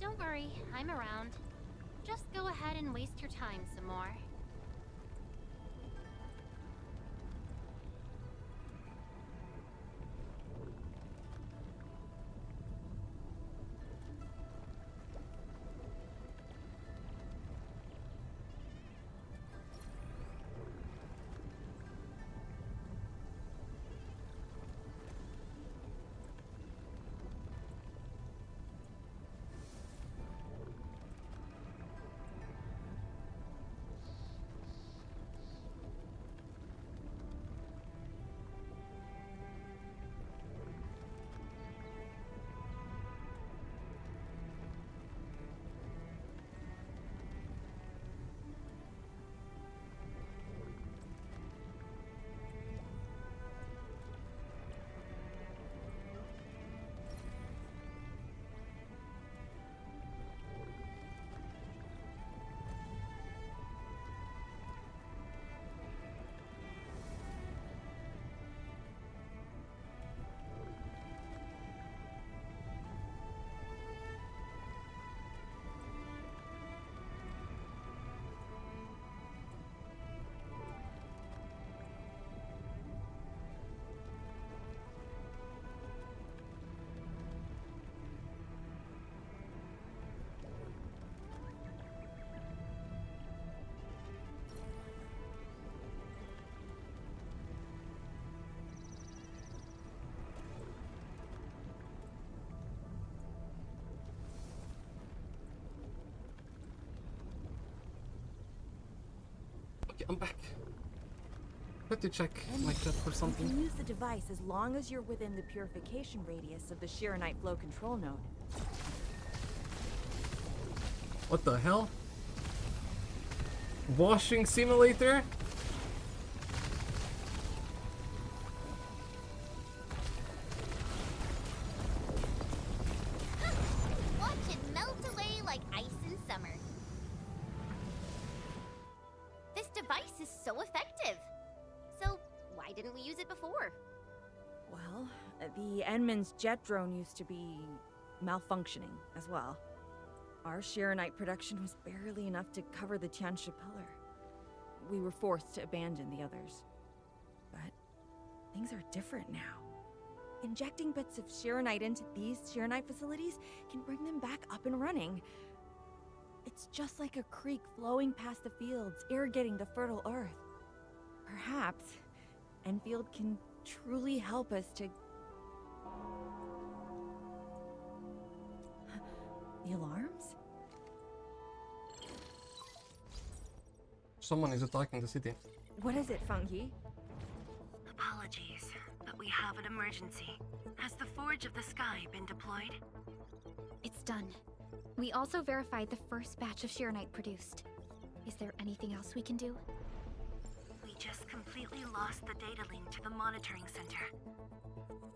Don't worry, I'm around. Just go ahead and waste your time some more. Okay, I'm back. Had to check my chat for You something. can use the device as long as you're within the purification radius of the Shirenite flow control node. What the hell? Washing simulator? Watch it melt away like ice in summer. This device is so effective. So, why didn't we use it before? Well, the Enman's jet drone used to be malfunctioning as well. Our Shirenite production was barely enough to cover the Tianshi pillar. We were forced to abandon the others. But things are different now. Injecting bits of Shirenite into these Shirenite facilities can bring them back up and running. It's just like a creek flowing past the fields, irrigating the fertile earth. Perhaps Enfield can truly help us to... The alarms? Someone is attacking the city. What is it, Fungi? Apologies, but we have an emergency. Has the Forge of the Sky been deployed? It's done. We also verified the first batch of Shirenite produced. Is there anything else we can do? We just completely lost the data link to the monitoring center.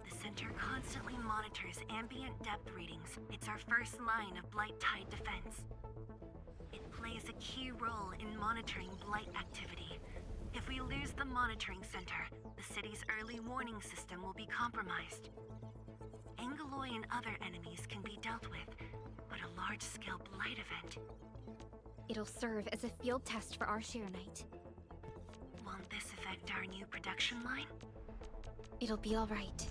The center constantly monitors ambient depth readings. It's our first line of Blight Tide defense. It plays a key role in monitoring blight activity. If we lose the monitoring center, the city's early warning system will be compromised. Angeloy and other enemies can be dealt with, but a large-scale blight event... It'll serve as a field test for our Shirenite. Won't this affect our new production line? It'll be alright.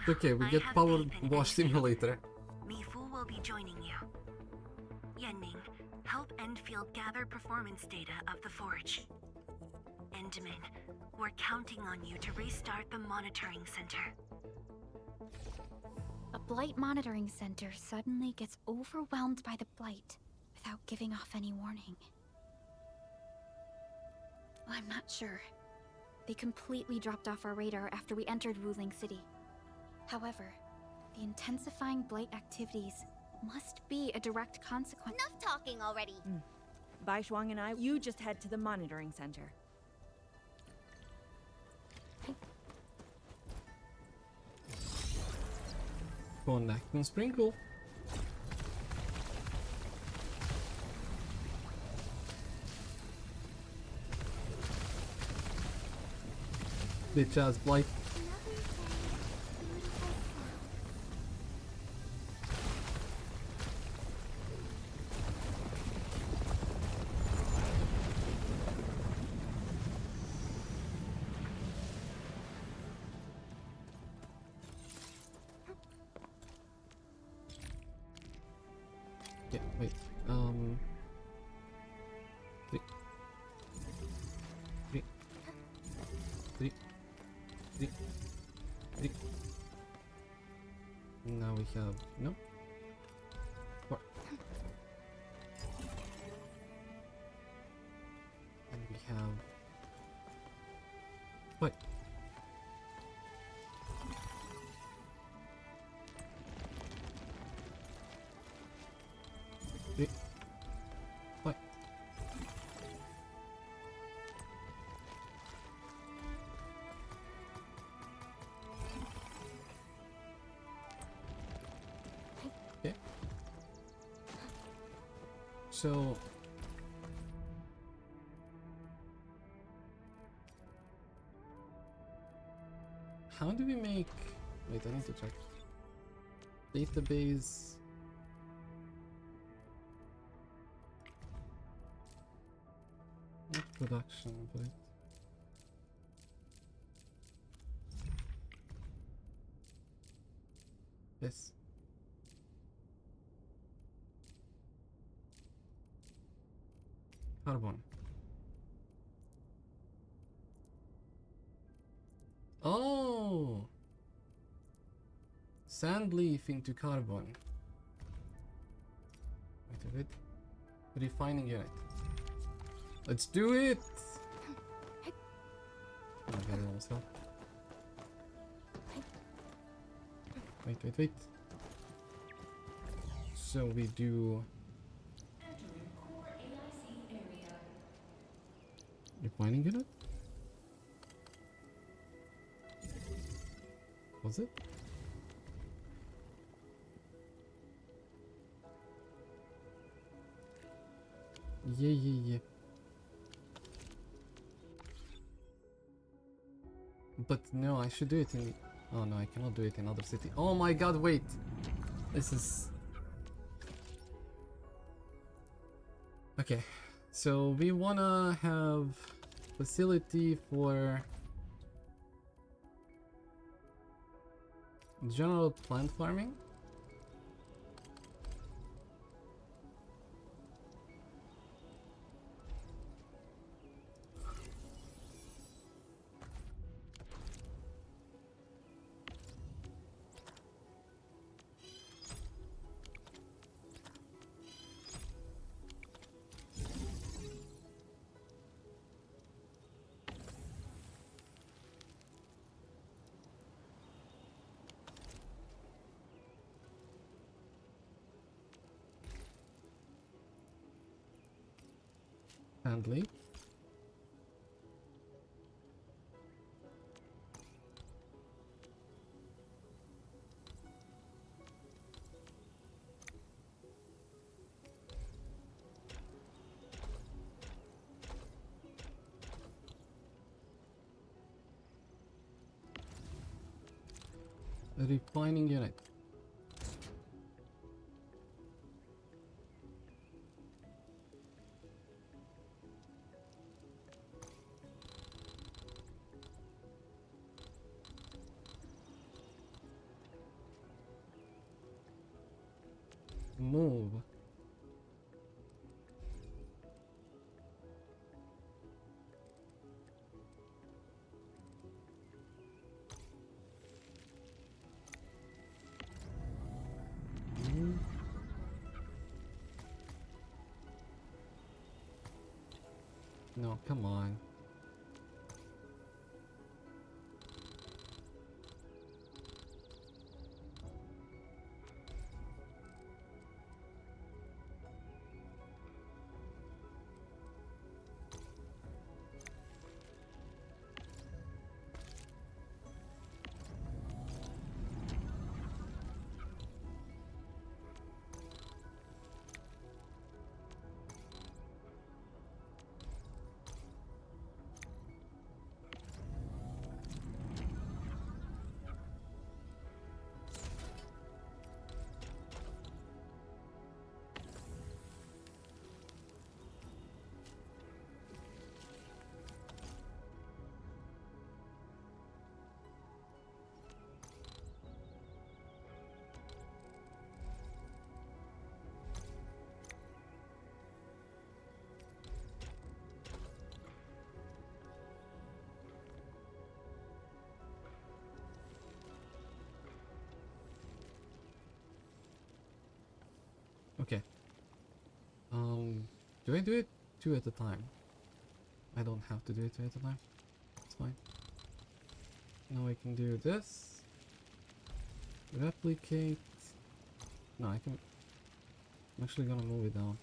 Okay, we I get have power faith in wash Enfield. simulator. Mifu will be joining you. Yenning, help Enfield gather performance data of the Forge. Endman, we're counting on you to restart the monitoring center. A Blight monitoring center suddenly gets overwhelmed by the Blight without giving off any warning. I'm not sure. They completely dropped off our radar after we entered Wuling City. However, the intensifying Blight activities must be a direct consequence. Enough talking already. Bai Shuang and I, you just head to the monitoring center. Connect and sprinkle. Bitch ass blight. have... No? What? And we have... What? Wait. What? Okay. So... How do we make... Wait, I need to check. Database... Not production, but... This. Carbon. Oh! Sand leaf into carbon. Wait a bit. Refining unit. Let's do it! Oh, I got it also. Wait. So we do... Refining unit? Was it? Yeah. But no, I should do it in... Oh no, I cannot do it in other city. Oh my god, wait! This is... Okay, so we wanna have facility for general plant farming. Handling. Refining unit. Move. Move. No, come on. Do I do it 2 at a time? I don't have to do it 2 at a time. It's fine. Now I can do this. Replicate. No, I can. I'm actually gonna move it down.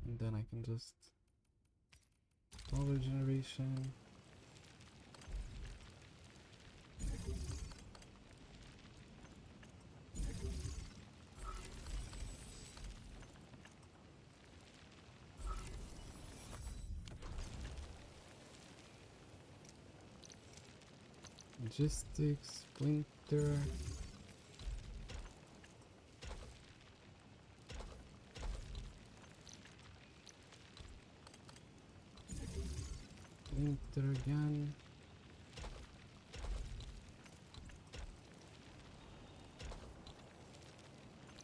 And then I can just power generation. Logistics, splinter. Splinter again.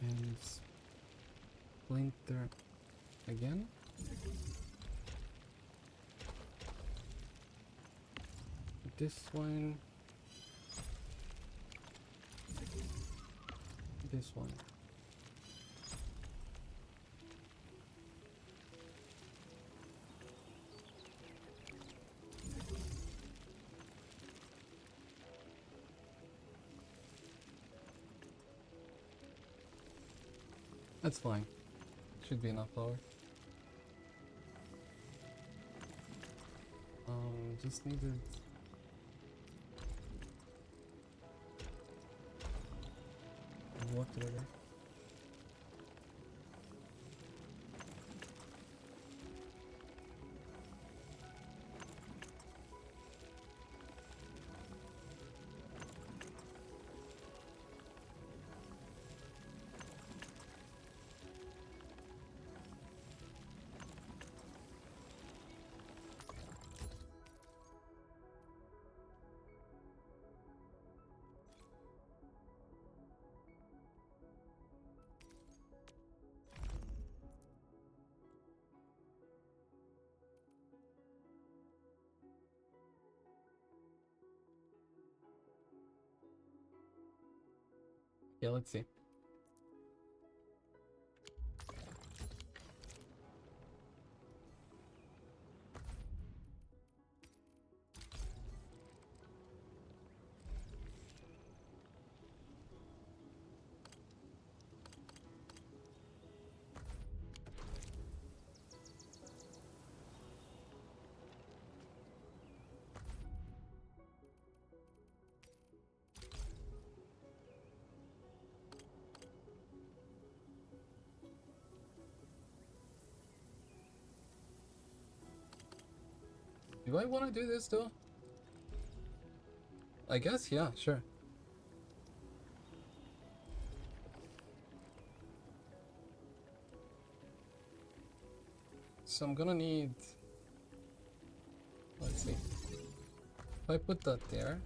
And splinter again. This one. This one. That's fine. Should be enough power. Just needed. Water there. Yeah, let's see. Do I want to do this though? I guess, yeah, sure. So I'm gonna need, let's see, if I put that there,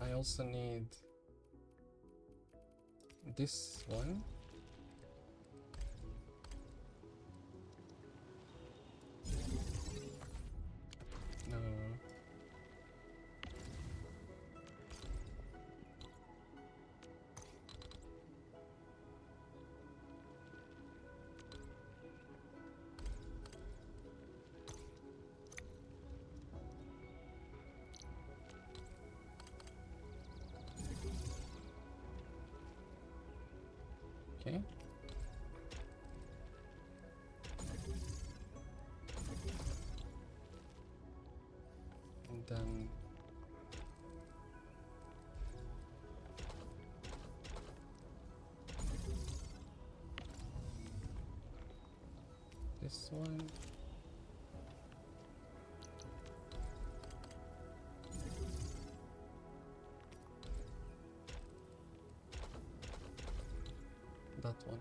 I also need this one. No. Okay. And then this one. That one.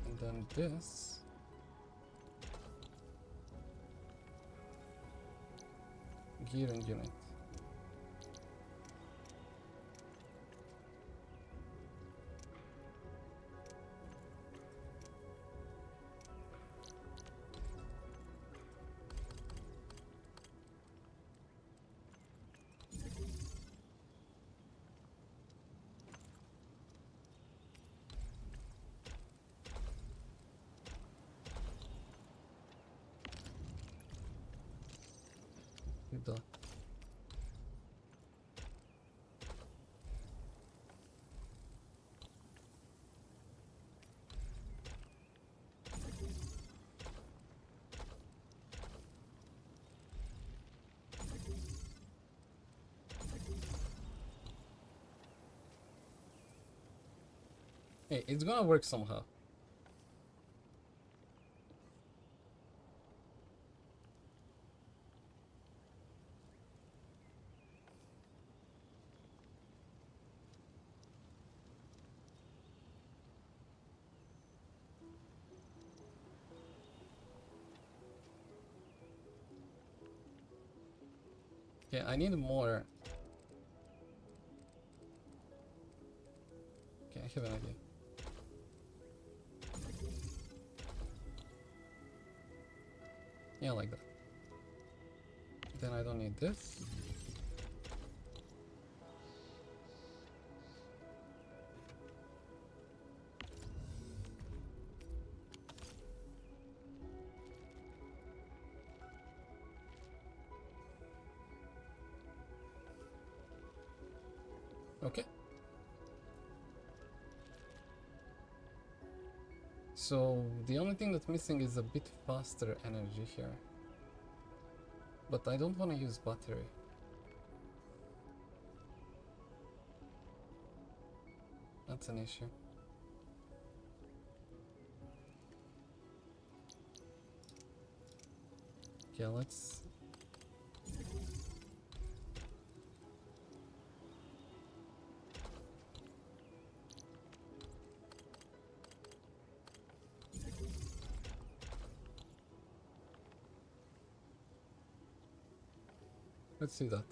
And then this. Gearing unit. that. Hey, it's gonna work somehow. Okay, I need more. Okay, I have an idea. Yeah, like that. Then I don't need this. Okay. So the only thing that's missing is a bit faster energy here. But I don't want to use battery. That's an issue. Okay, let's... Let's do that.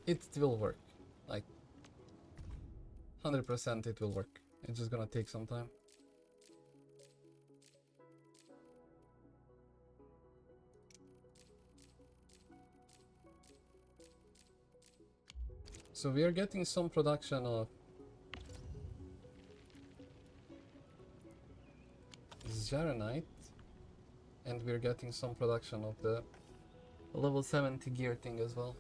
It will work. Like 100% it will work. It's just gonna take some time. So we are getting some production of Zaranite, and we're getting some production of the level 70 gear thing as well.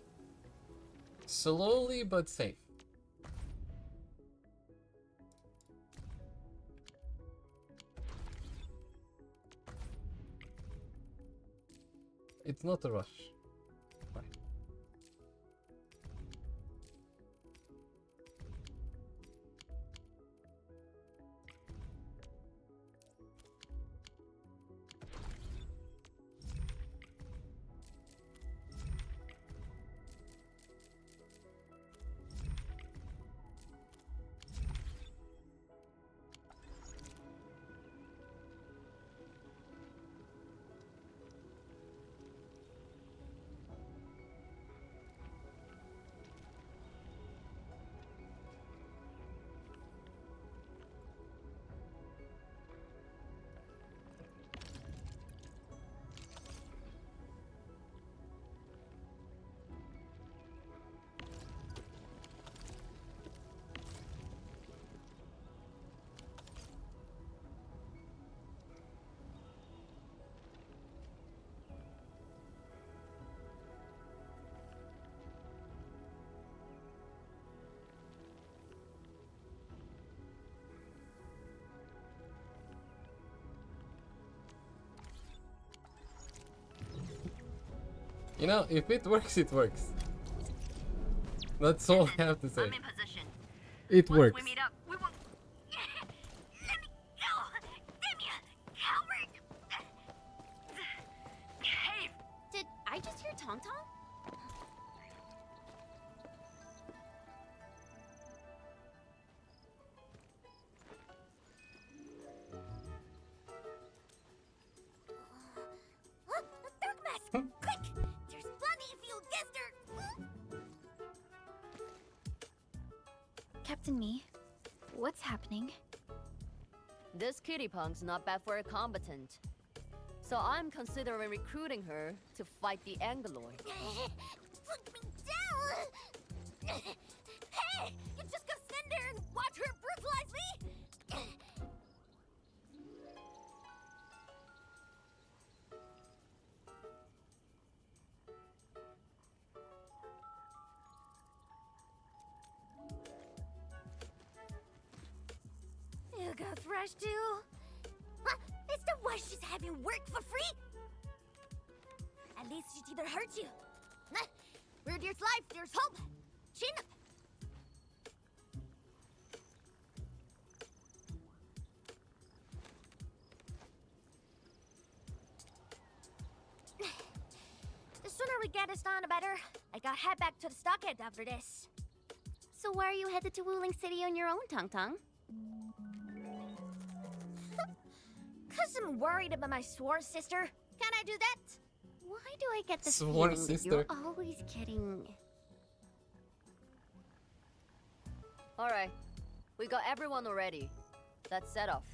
Slowly but safe. It's not a rush. Right. You know, if it works, it works. That's all I have to say. I'm in position. It Once works. we meet up, we will... Let me go! Damn you, coward! Hey! Did I just hear Tong Tong? Dark Mask! Quick! There's plenty if you guessed her! Captain Me, what's happening? This kitty punk's not bad for a combatant. So I'm considering recruiting her to fight the Angloid. Put me down! Hey! You just gonna stand there and watch her brutalize me? trash too? Huh? It's the worst just having work for free? At least it didn't hurt you. Huh? Where there's life, there's hope. Chin up. The sooner we get this done, the better. I gotta head back to the stockade after this. So why are you headed to Wuling City on your own, Tong Tong? Cause I'm worried about my sworn sister. Can I do that? Why do I get the Sworn feeling that sister. you're always getting... Alright, we got everyone already. Let's set off.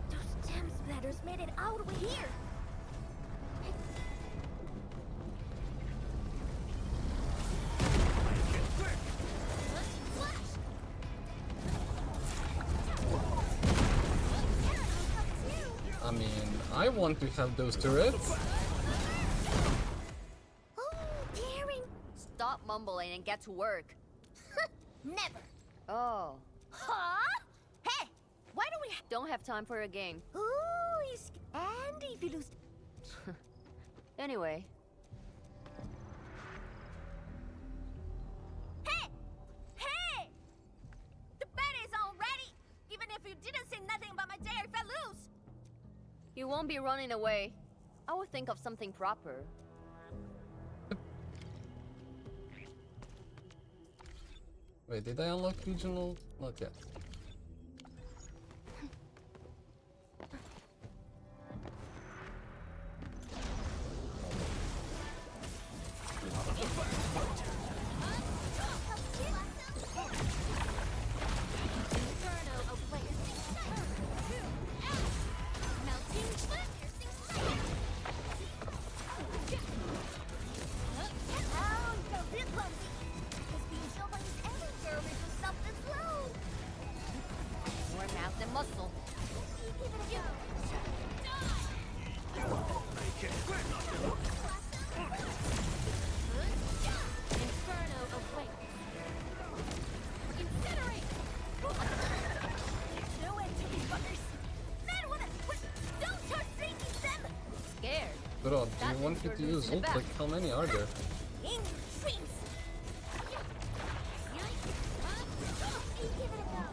Those damn splatters made it all the way here. I mean, I want to have those turrets. Oh, daring. Stop mumbling and get to work. Never. Oh, Huh? Hey, why don't we... don't have time for a game. Ooh, and if you lose... Anyway, Hey! Hey! The bet is all ready! Even if you didn't say nothing about my day if I lose! you won't be running away. I will think of something proper. Wait, did I unlock regional? Not yet. More mouth than muscle. Inferno awaits. Incinerate! No end to these fuckers! Man, don't start freaking them! Scared. Bro, do you want me to use ult? Like, how many are there? In your dreams! Give it a go!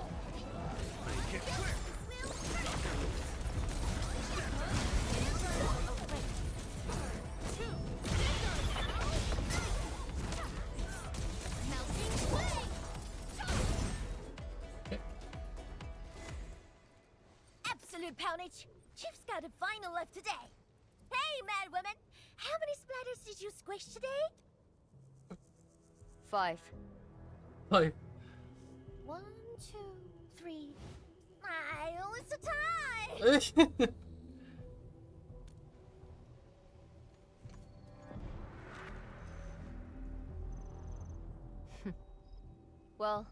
Absolute poundage! Chief's got a final left today! Hey, mad woman! How many splatters did you squish today? 5. Hi. 1, 2, 3. I only the time! Well,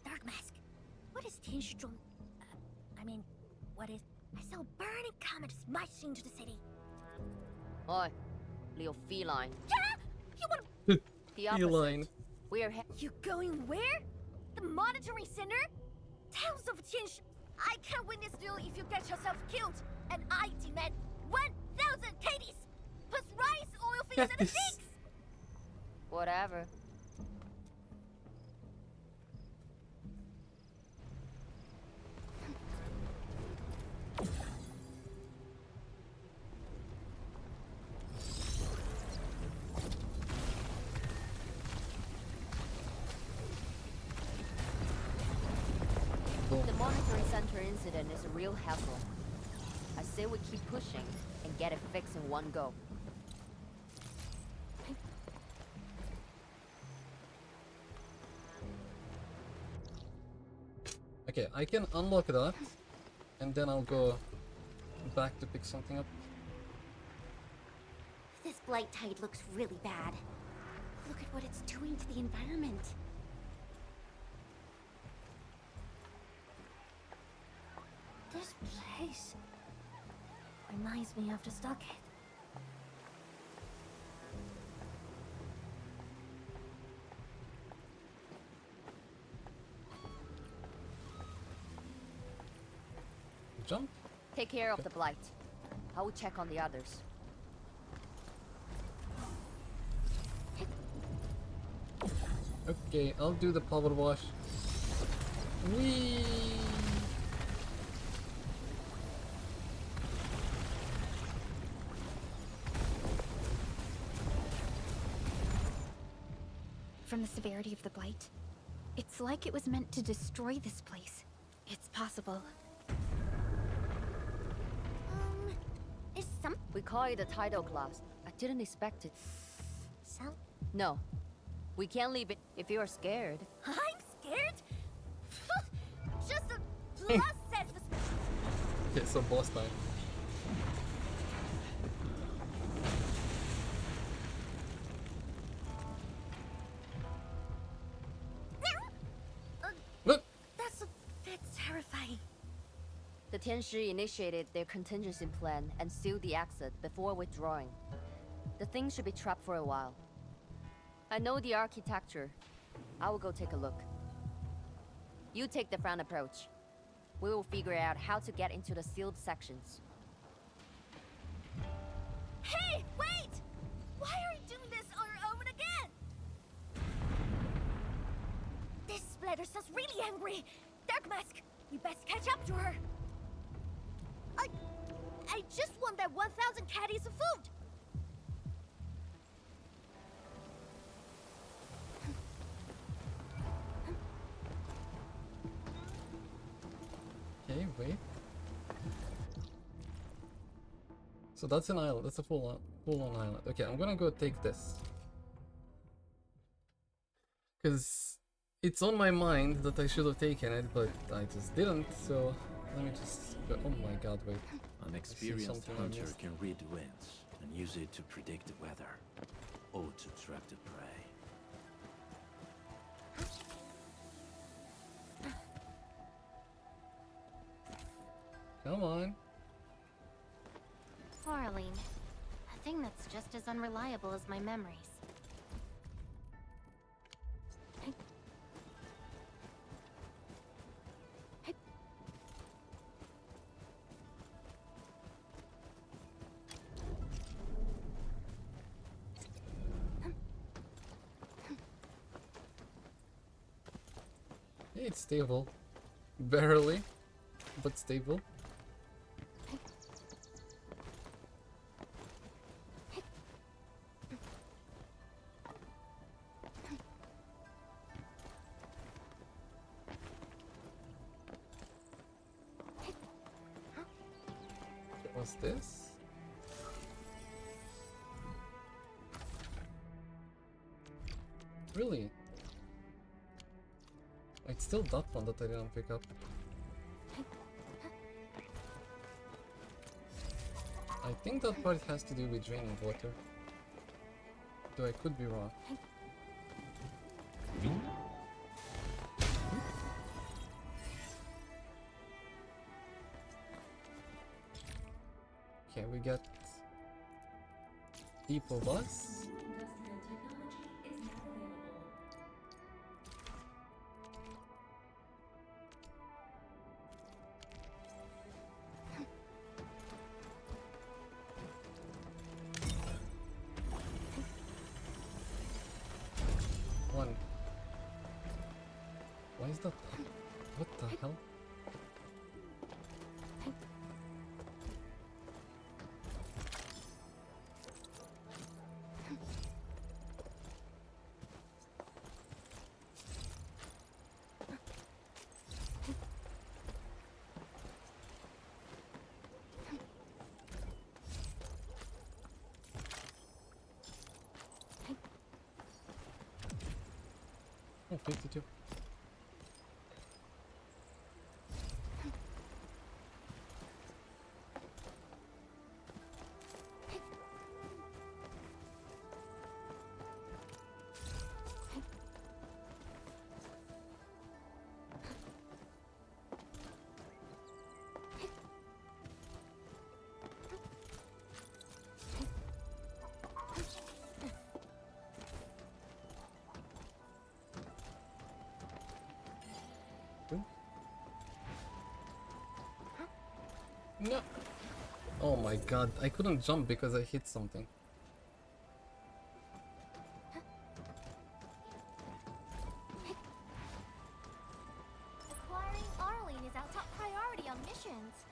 Dark Mask. What is Tianshizhuang? What is... I saw a burning comet smash into the city. oi, little feline. Yeah! You wanna... The opposite. Feline. We are You going where? The monitoring center? Tales of Tiansh... I can't win this duel if you get yourself killed. And I demand 1,000 KDs! Plus rice, oil fish, and a pigs! whatever. The monitoring center incident is a real hassle. I say we keep pushing and get it fixed in one go. Okay, I can unlock that, and then I'll go back to pick something up. This blight tide looks really bad. Look at what it's doing to the environment. This place reminds me of the stockade. Jump. Take care of the blight. I will check on the others. Okay, I'll do the power wash. Whee! From the severity of the blight, it's like it was meant to destroy this place. It's possible. Is some... We call it a tidal glass. I didn't expect it. Some... No. We can't leave it if you're scared. I'm scared? Just a process. Okay, so boss time. Look! That's a bit terrifying. The Tianshi initiated their contingency plan and sealed the exit before withdrawing. The thing should be trapped for a while. I know the architecture. I will go take a look. You take the front approach. We will figure out how to get into the sealed sections. Hey, wait! Why are you doing this on your own again? This splatter sounds really angry. Dark Mask, you best catch up to her. I just want that 1,000 caddies of food. Okay, wait. So that's an island. That's a full-on island. Okay, I'm gonna go take this. Because it's on my mind that I should have taken it, but I just didn't, so let me just go. Oh my god, wait. An experienced hunter can read the winds and use it to predict the weather, or to trap the prey. Come on. Poor Arlene. A thing that's just as unreliable as my memories. Hey, it's stable. Barely, but stable. What's this? Really? It's still that one that I didn't pick up. I think that part has to do with draining water. Though I could be wrong. Okay, we got Depot Bus. One. Why is that? What the hell? Oh, 52. No. Oh my god, I couldn't jump because I hit something. Acquiring Arlene is our top priority on missions.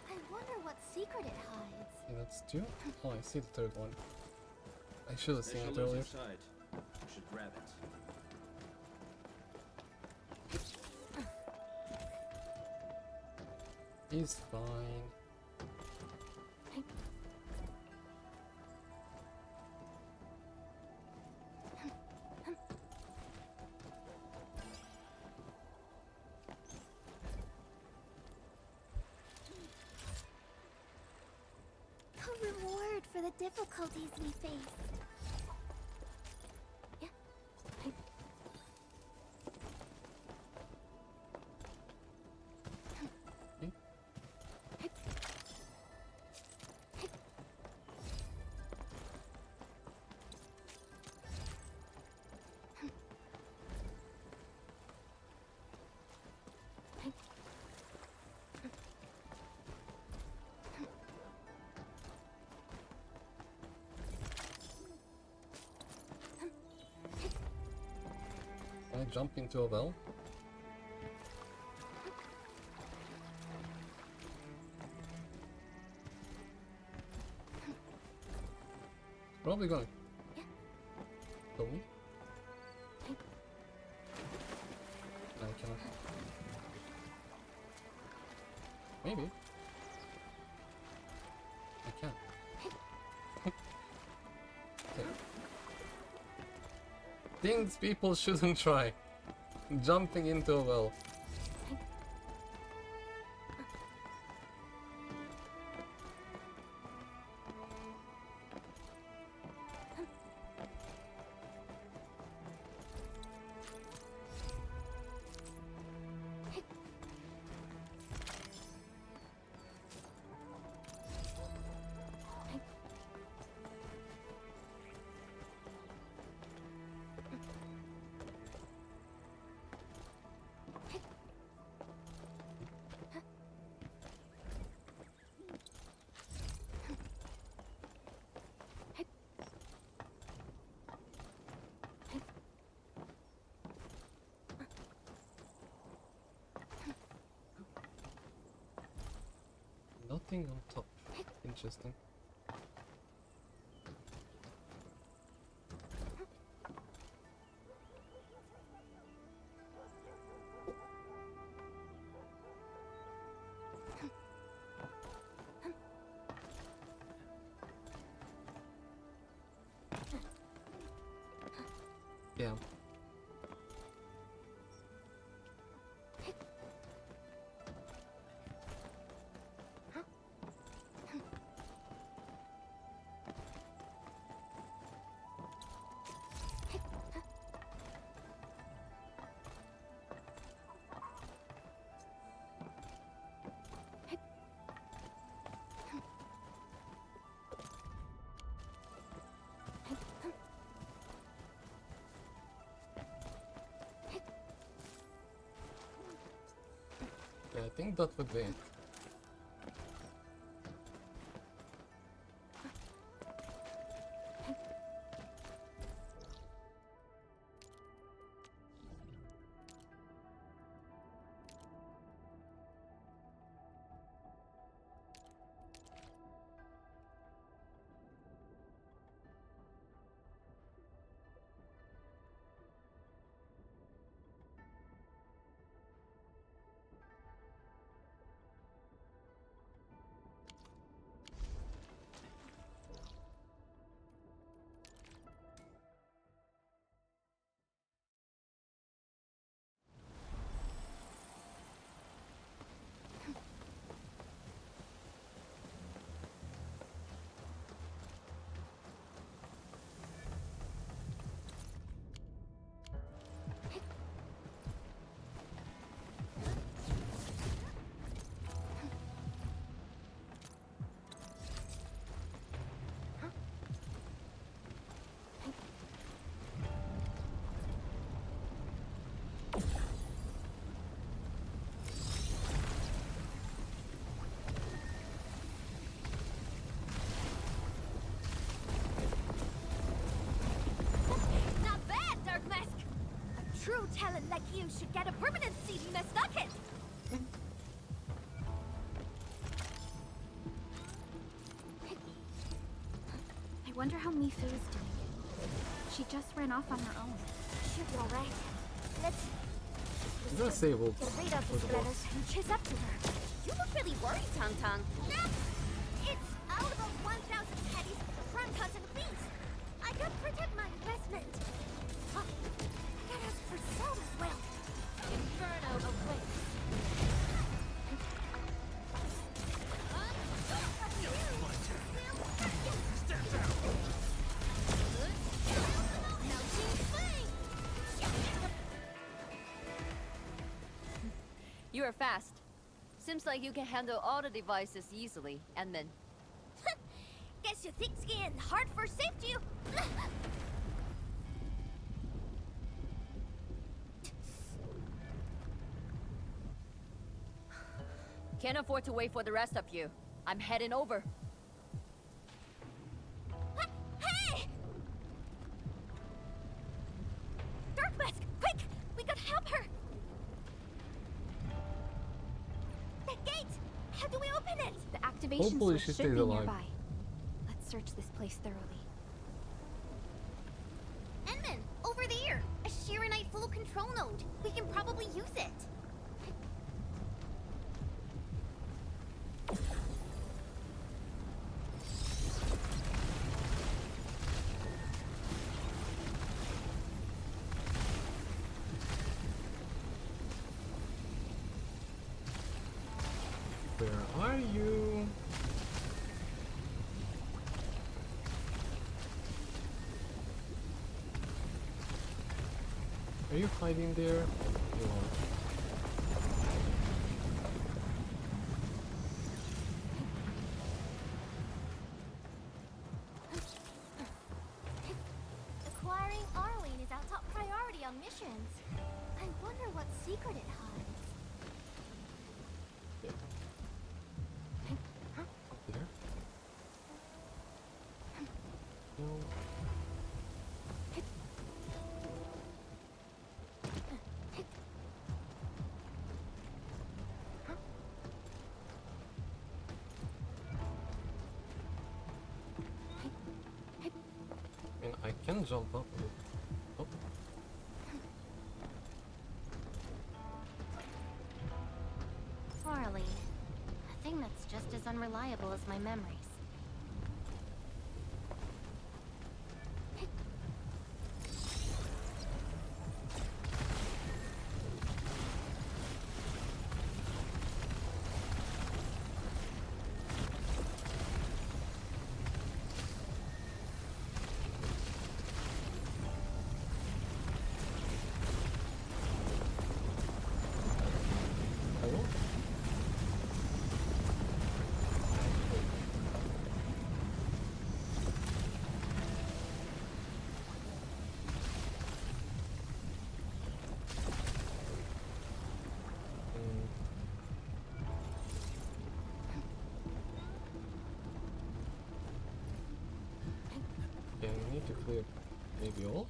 I wonder what secret it hides. Yeah, that's two. Oh, I see the third one. I should have seen it Special earlier. inside. You should grab it. He's fine. A reward for the difficulties we face. Can I jump into a well? Probably gonna kill me. No, I cannot. Maybe. I can. Okay. Things people shouldn't try. Jumping into a well. Nothing on top. Interesting. Yeah. Yeah, I think that would be it. You should get a permanent seat in the socket. I wonder how Mifu is doing. She just ran off on her own. She'll be alright. Let's I'm gonna save ult get rid of for these the brothers boss. and chase up to her. You look really worried, Tang Tang. It's out of 1,000 pennies, rankas and fees. I gotta protect my investment. Oh, I gotta ask for salt as well. Inferno away. You are fast. Seems like you can handle all the devices easily, Edmund. Guess you thick skin and hard for safety. Can't afford to wait for the rest of you. I'm heading over. Hey! Dark Mask, quick! We gotta help her! The gate! How do we open it? The activation Hopefully switch she should stays be alive. nearby. Let's search this place thoroughly. Enman, over there! A Shiranite full control node. We can probably use it. Where are you? Are you hiding there? You are. Acquiring Arlene is our top priority on missions. I wonder what secret it hides. There. No. I mean, I can jump up a bit. Oh. Arlene. A thing that's just as unreliable as my memories. Hello? Yeah, we need to clear maybe all.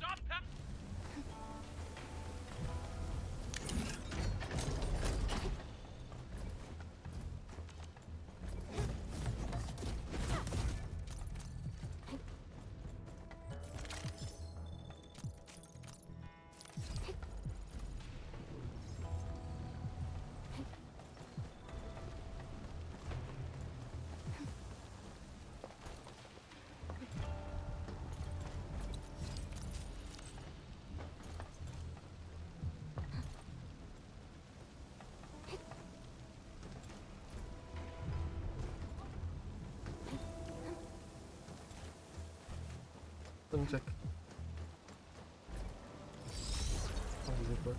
Let me check. How does it work?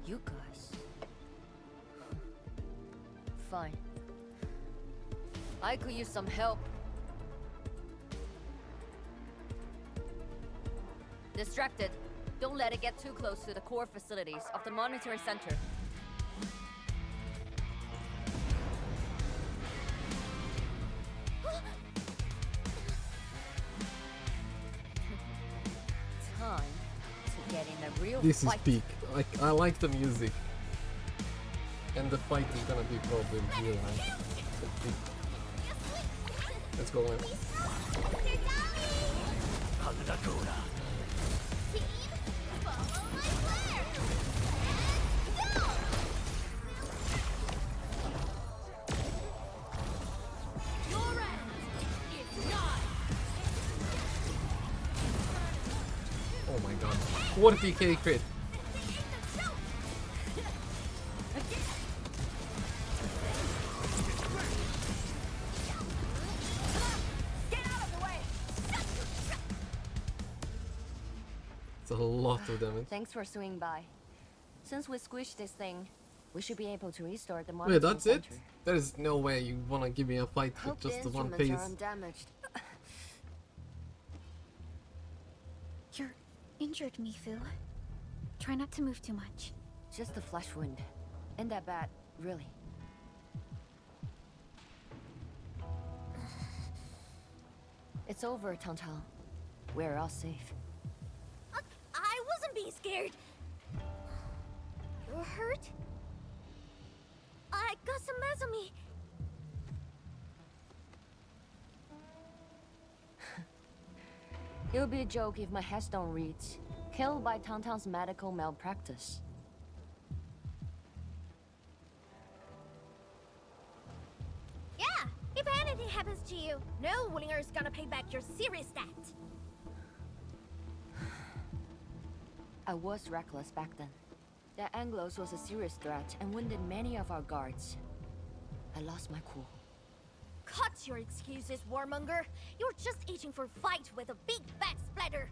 You guys. Fine. I could use some help. Distracted. Don't let it get too close to the core facilities of the monitoring center. Time to get in a real This is fight. peak. Like, I like the music. And the fight is gonna be probably real high. So peak. Let's go, man. Oh my god. What a PK crit. It's a lot of damage. Thanks for swinging by. Since we squished this thing, we should be able to restore the Wait, monitoring that's it? center. There is no way you wanna give me a fight with Hope the just the one instruments phase. are undamaged. You're injured, Mifu. Try not to move too much. Just a flesh wound. Ain't that bad, really. It's over, Tantang. We're all safe. I wasn't being scared. You're hurt? I got some meds on me. It would be a joke if my headstone reads, "Killed by Tantang's medical malpractice." Yeah, if anything happens to you, no Wulinger is gonna pay back your serious debt. I was reckless back then. That Anglos was a serious threat and wounded many of our guards. I lost my cool. Cut your excuses, warmonger. You're just itching for a fight with a big back splatter.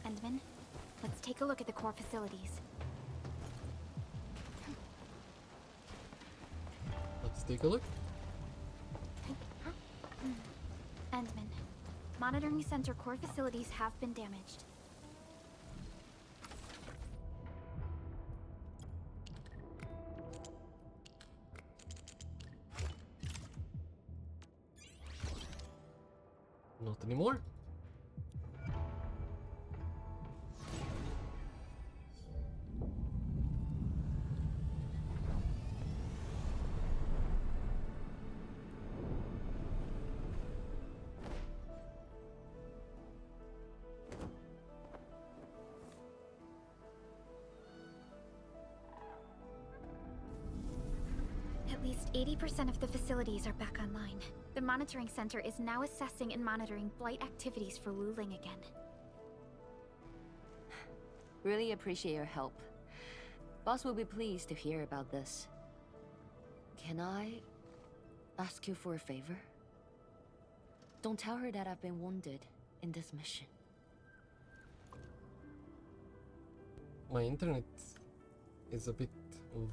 Endman, let's take a look at the core facilities. Let's take a look. Endman, monitoring center core facilities have been damaged. Not anymore. At least 80% of the facilities are back online. The monitoring center is now assessing and monitoring blight activities for Wuling again. Really appreciate your help. Boss will be pleased to hear about this. Can I ask you for a favor? Don't tell her that I've been wounded in this mission. My internet is a bit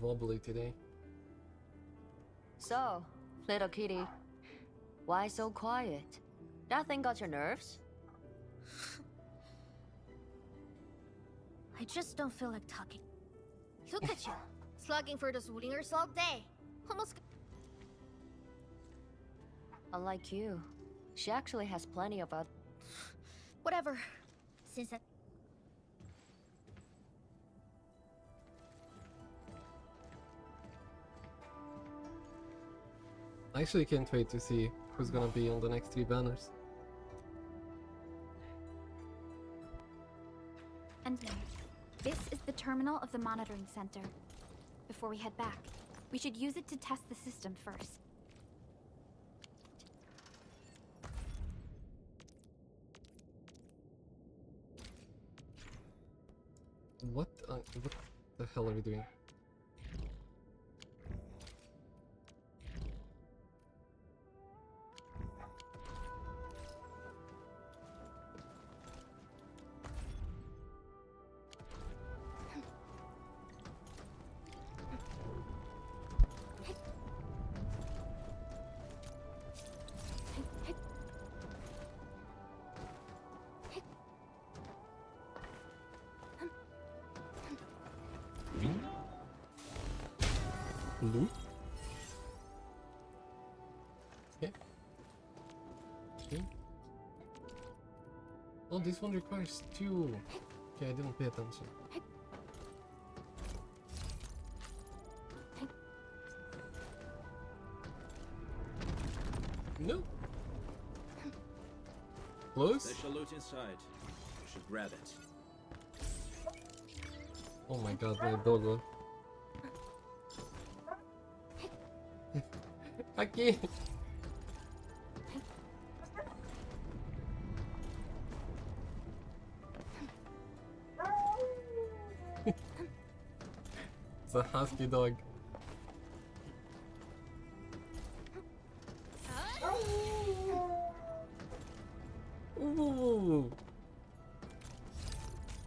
wobbly today. So, little kitty, why so quiet? That thing got your nerves? I just don't feel like talking. Look at you, slugging for those Wulingers all day. Almost. Unlike you, she actually has plenty of Whatever. Since that. I actually can't wait to see who's gonna be on the next 3 banners. Endman, this is the terminal of the monitoring center. Before we head back, we should use it to test the system first. What the hell are we doing? Loot? Okay. Okay. Oh, this one requires 2. Okay, I didn't pay attention. No. Close? Special loot inside. You should grab it. Oh my god, my doggo. Aquí! It's a husky dog. Ooh.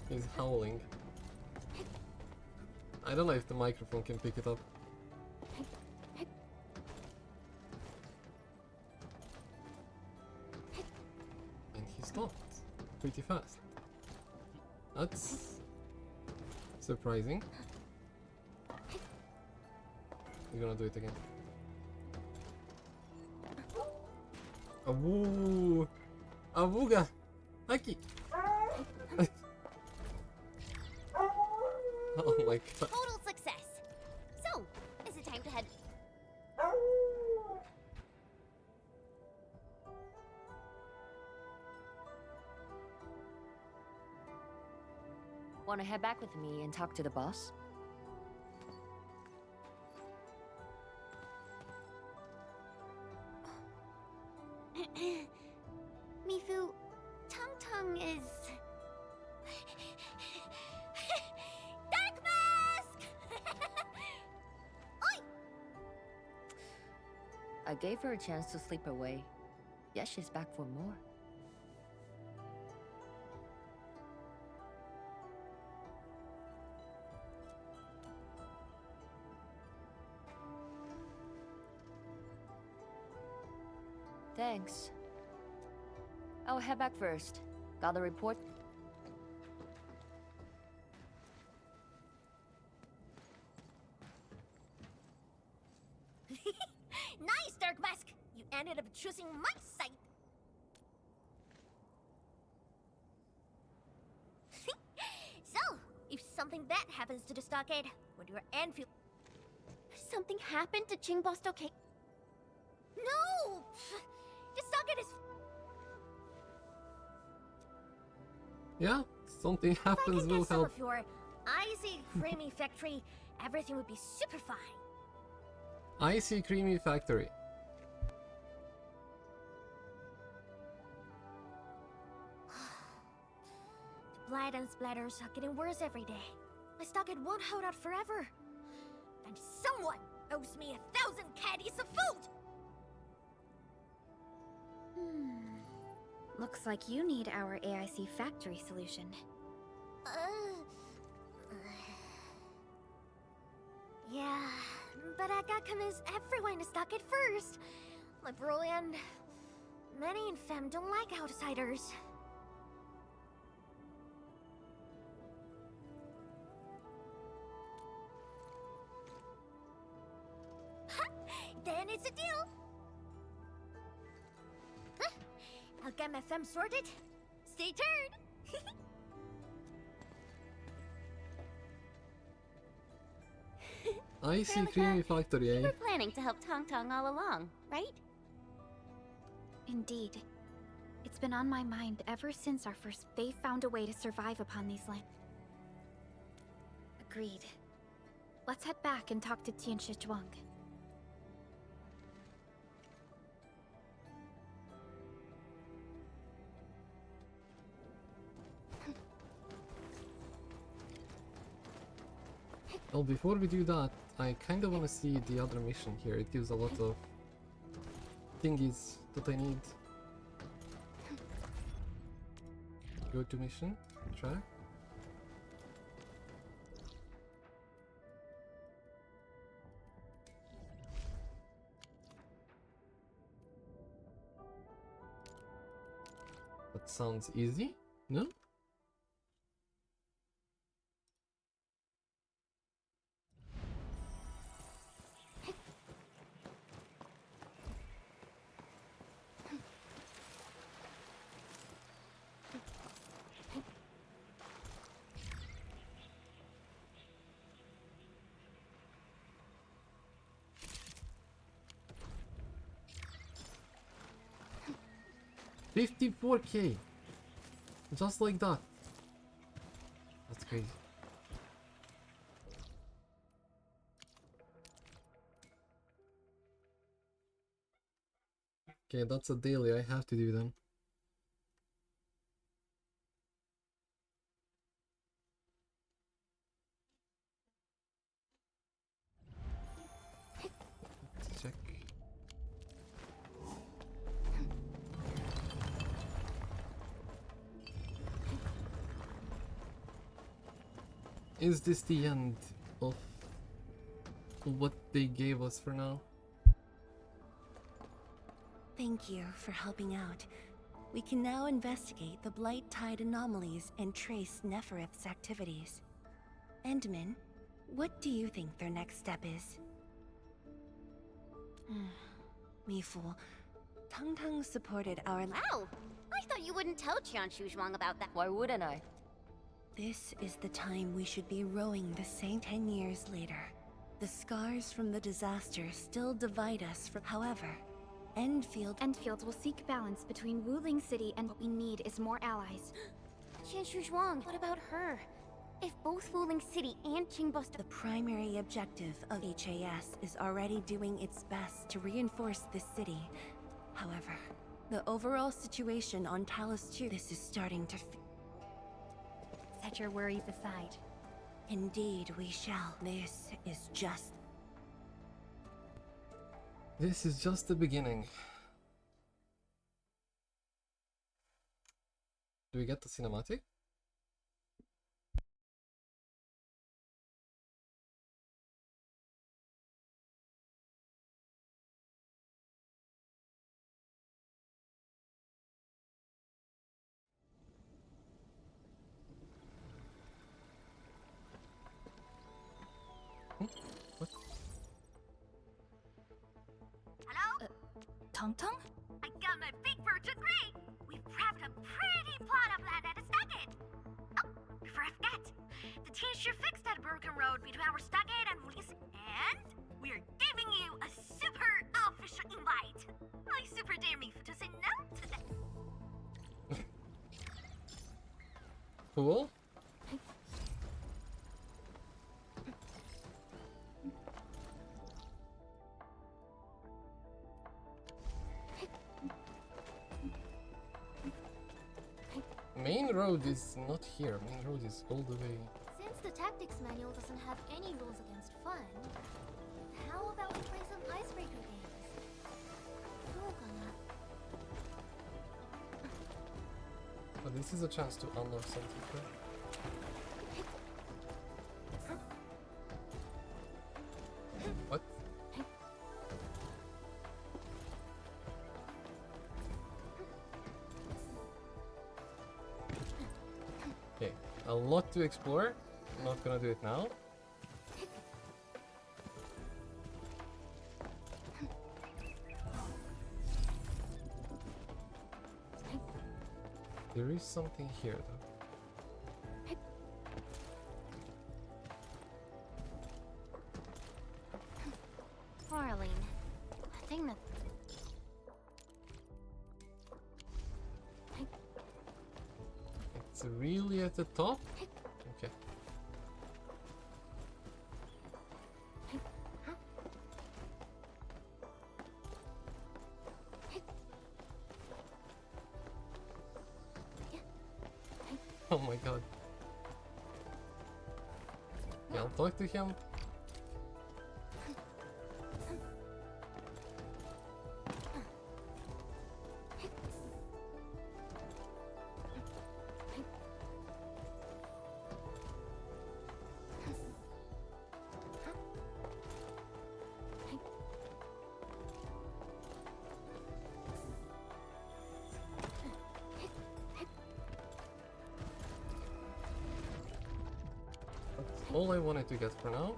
He's howling. I don't know if the microphone can pick it up. And he stopped pretty fast. That's surprising. He's gonna do it again. Awoo! Awooga! Aki! Oh my god. Total success. So, is it time to head? Wanna head back with me and talk to the boss? Mifu, Tung Tung is... Dark Mask! Oi! I gave her a chance to sleep away. Yet she's back for more. Thanks. I'll head back first. Got the report? Nice, Dark Mask! You ended up choosing my side. So, if something bad happens to the stockade, when you're Enfield... Something happened to Qingbo Stockade? No! The stockade is... Yeah, something happens, will some help. of your icy creamy factory, everything would be super fine. Icy Creamy Factory. The blood and splatters are getting worse every day. My stockade won't hold out forever. And someone owes me 1,000 caddies of food! Looks like you need our AIC factory solution. Yeah, but I gotta convince everyone to stock it first. My bro and many in fam don't like outsiders. Then it's a deal. I'll get my fam sorted. Stay tuned. Icy Creamy Factory, You eh? were planning to help Tong Tong all along, right? Indeed. It's been on my mind ever since our first... They found a way to survive upon these lands. Agreed. Let's head back and talk to Tianshi Zhuang. Well, before we do that, I kind of want to see the other mission here. It gives a lot of thingies that I need. Go to mission, try. That sounds easy, no? 54k! Just like that. That's crazy. Okay, that's a daily I have to do then. Let's check. Is this the end of what they gave us for now? Thank you for helping out. We can now investigate the Blight Tide anomalies and trace Neferith's activities. Endman, what do you think their next step is? Mifu, Tang Tang supported our— Wow! I thought you wouldn't tell Qianshu Zhuang about that. Why wouldn't I? This is the time we should be rowing the same 10 years later. The scars from the disaster still divide us from— However, Endfield will seek balance between Wuling City, and what we need is more allies. Qianshu Zhuang, what about her? If both Wuling City and Qingbo— The primary objective of HAS is already doing its best to reinforce this city. However, the overall situation on Talos 2— This is starting to— Set your worries aside. Indeed, we shall. This is just the beginning. Do we get the cinematic? What? Hello? Tang Tang? I got my big bird to three! We've prepped a pretty plot of land at a stockade! Oh, before I forget, the teacher fixed that broken road between our stockade and Wuling, and we're giving you a super official invite! I super dare me to say no to that! Cool. Main road is not here. Main road is all the way. Since the tactics manual doesn't have any rules against fun, how about we play some icebreaker games? But this is a chance to unlock something. Right? What? Okay, a lot to explore. I'm not gonna do it now. There is something here though. Arlene, I think that It's really at the top? Okay. Oh my god. Yeah, I'll talk to him. That's all I wanted to get for now.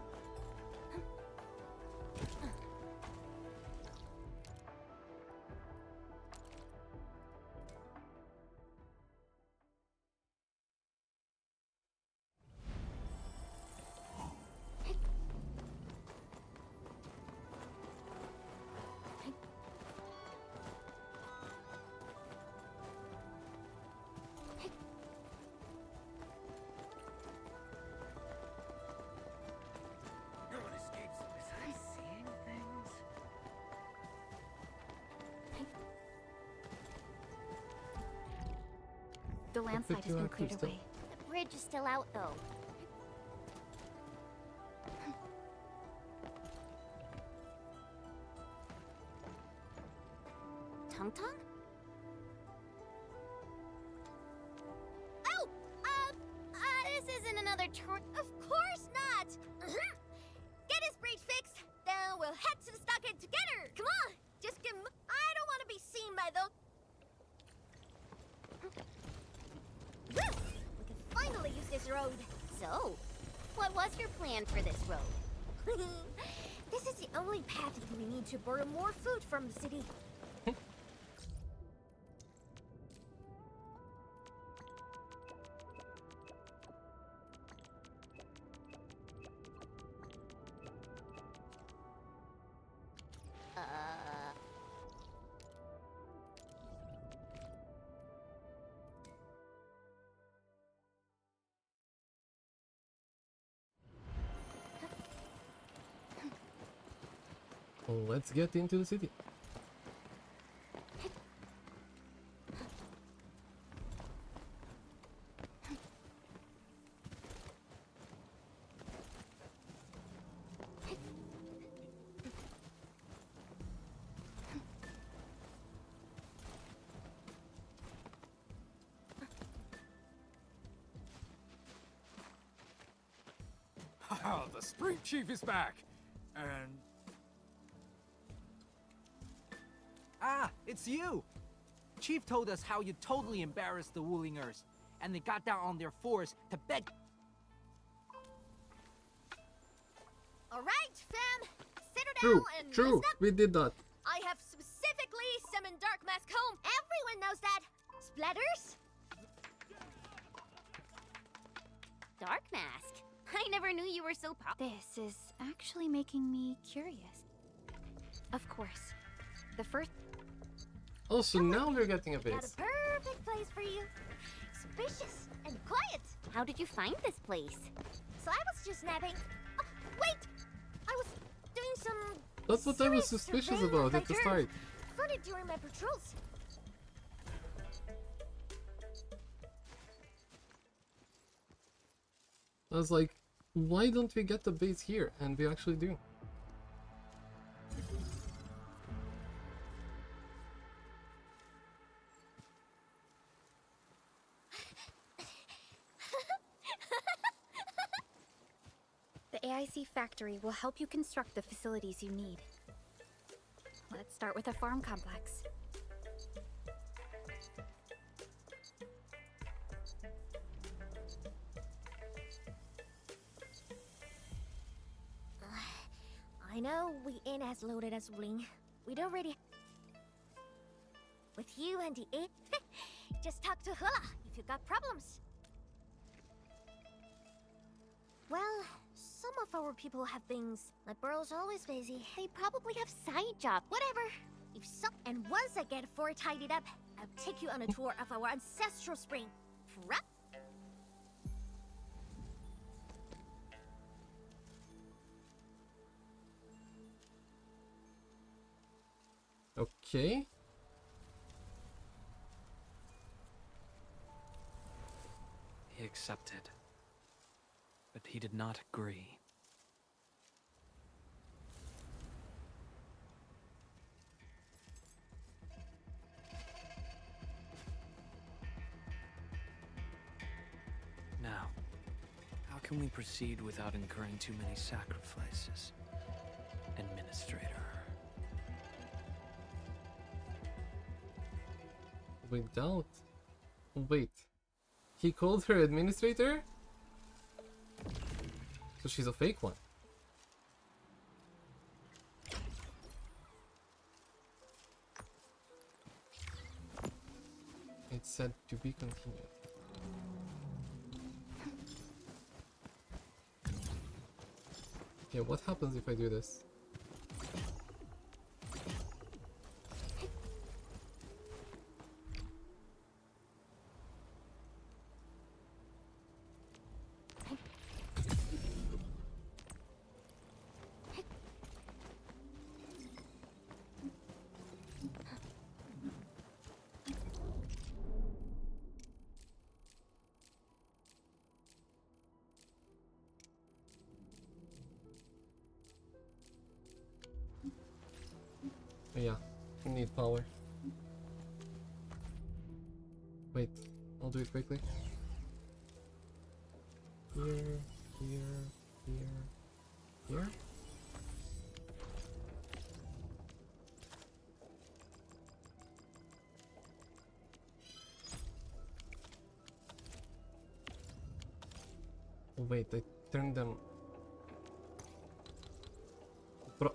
The landslide has been cleared away. The bridge is still out, though. Tung Tung? Oh! This isn't another tour. Of course not! Get his bridge fixed, then we'll head to the stockade together! Come on! Just get I don't want to be seen by those. We can finally use this road. So, what was your plan for this road? This is the only path if we need to borrow more food from the city. Let's get into the city. Oh, the Spring Chief is back! And... Ah, it's you! Chief told us how you totally embarrassed the Wulingers, and they got down on their fours to beg... Alright, fam! Settle True, down and true, listen up. we did that. I have specifically summoned Dark Mask home. Everyone knows that. Splatters? Dark Mask? I never knew you were so This is actually making me curious. Of course. The first... Oh, so now we're getting a Got base. a perfect place for you. Spacious and quiet. How did you find this place? So I was just napping. Oh, wait! I was doing some... That's what I was serious suspicious surveillance about of at the my start. turf. Found it during my patrols. I was like, why don't we get the base here? And we actually do. The AIC factory will help you construct the facilities you need. Let's start with a farm complex. I know we ain't as loaded as Bling. We don't really... With you and the ape, just talk to Hula if you got problems. Well, some of our people have things. My burrow's always busy. They probably have side jobs. Whatever. If so, and once I get fort tidied up, I'll take you on a tour of our ancestral spring. Prep. Okay. He accepted, but he did not agree. Now, how can we proceed without incurring too many sacrifices? Administrator. Without... Wait. He called her administrator? So she's a fake one. It said to be continued. Okay, what happens if I do this? Yeah, we need power. Wait, I'll do it quickly. Here, here, here, here. Oh wait, I turned them. Bro.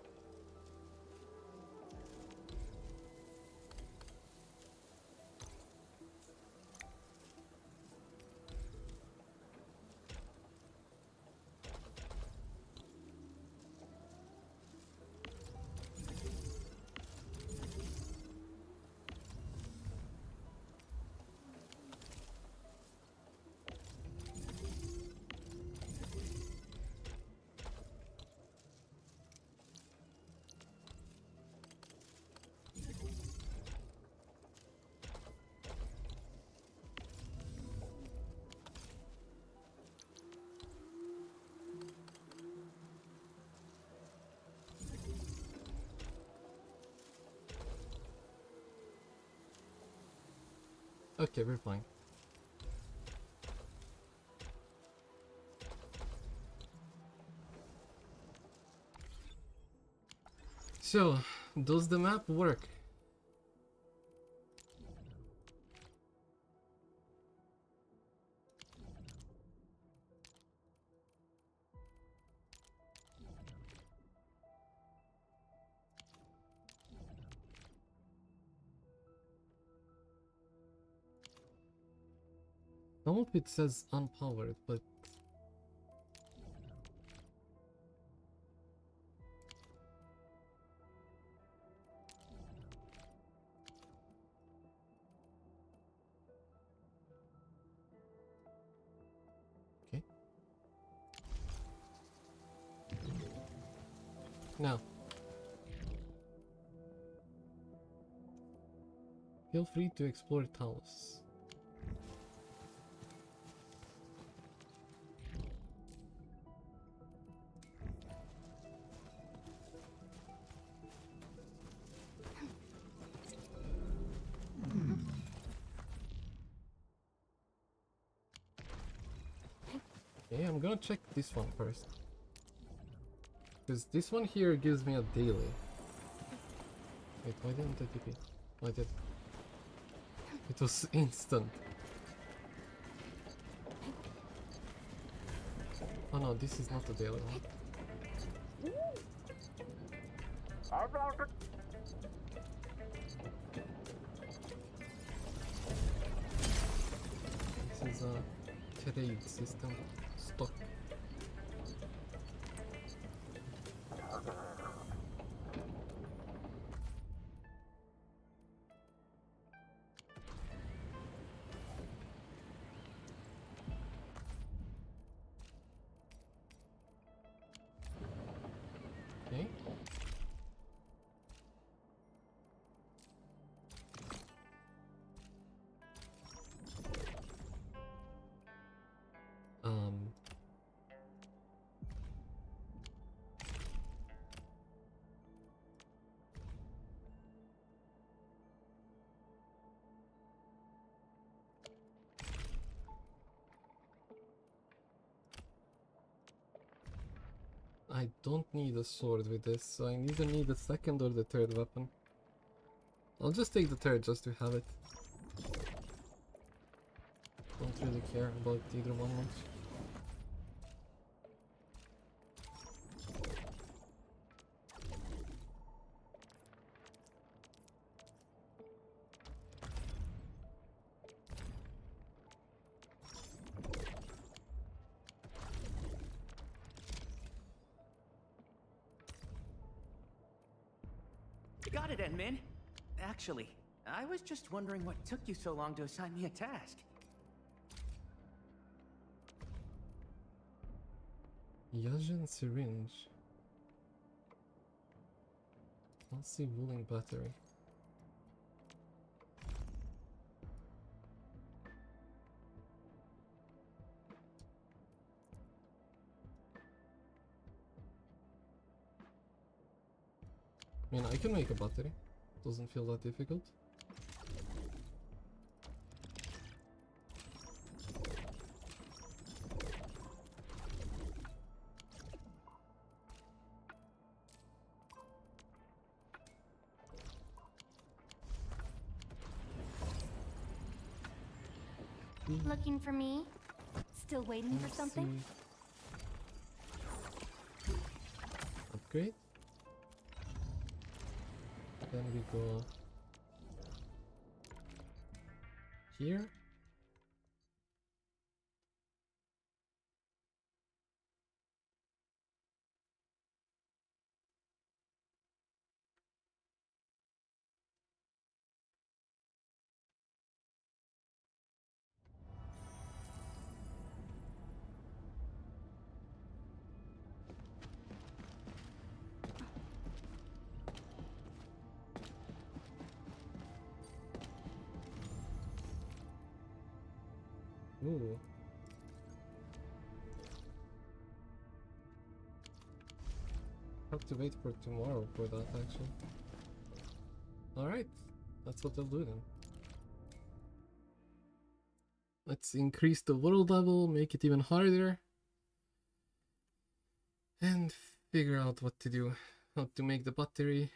Okay, we're fine. So, does the map work? Some of it says unpowered, but okay. Now, feel free to explore Talos. Okay, I'm gonna check this one first. Because this one here gives me a daily. Wait, why didn't I TP? Why did... It was instant. Oh no, this is not a daily one. This is a trade system stock. Okay. I don't need a sword with this, so I either need the second or the third weapon. I'll just take the third just to have it. Don't really care about either one much. Got it, Enmin. Actually, I was just wondering what took you so long to assign me a task. Yajin syringe. I'll see wooling battery. I mean, I can make a battery. Doesn't feel that difficult. Looking for me? Still waiting for something? Upgrade. Then we go here. Ooh. Have to wait for tomorrow for that actually. Alright, that's what I'll do then. Let's increase the world level, make it even harder. And figure out what to do. How to make the battery.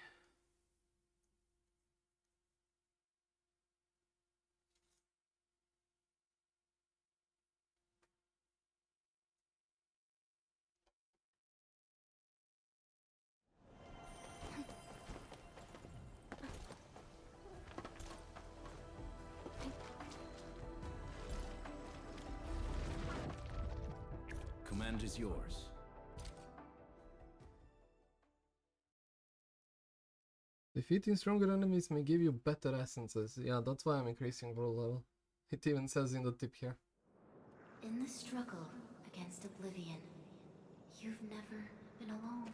Command is yours. Defeating stronger enemies may give you better essences. Yeah, that's why I'm increasing world level. It even says in the tip here. In the struggle against oblivion, you've never been alone.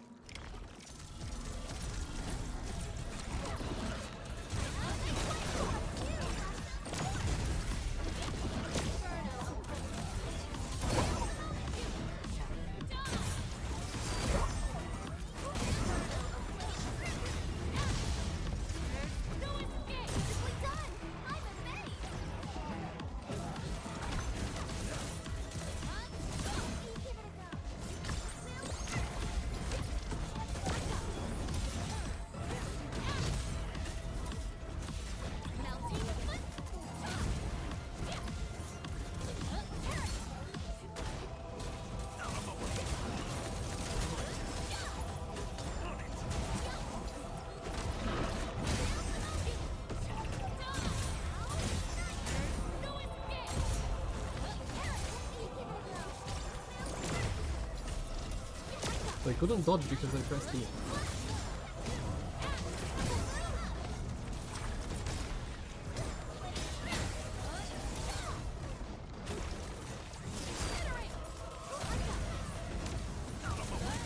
I couldn't dodge because I pressed E.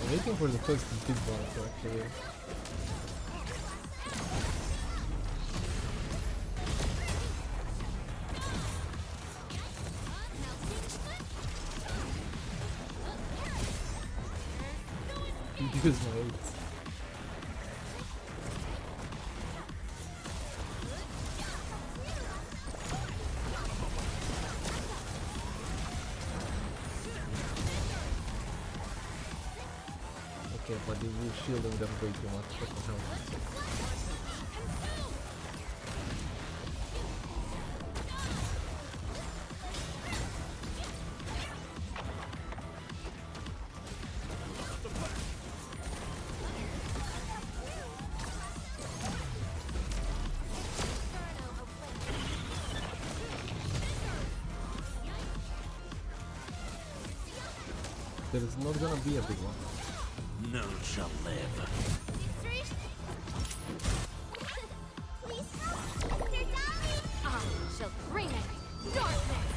I'm waiting for the first big one to actually. Use my ults. Okay, but you're shielding them way too much. What the hell? There is not gonna be a big one. None shall live. Please help! They're dying! I shall bring it! Darkness!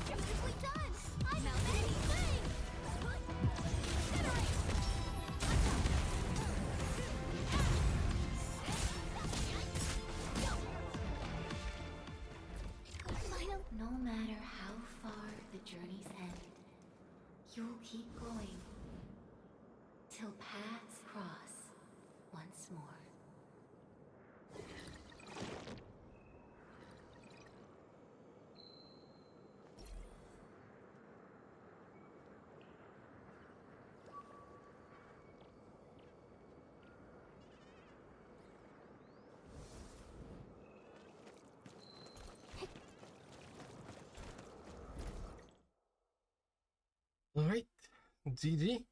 Beautifully done! I know anything! No matter how far the journey's end, you'll keep going. till paths cross once more. Alright, GG.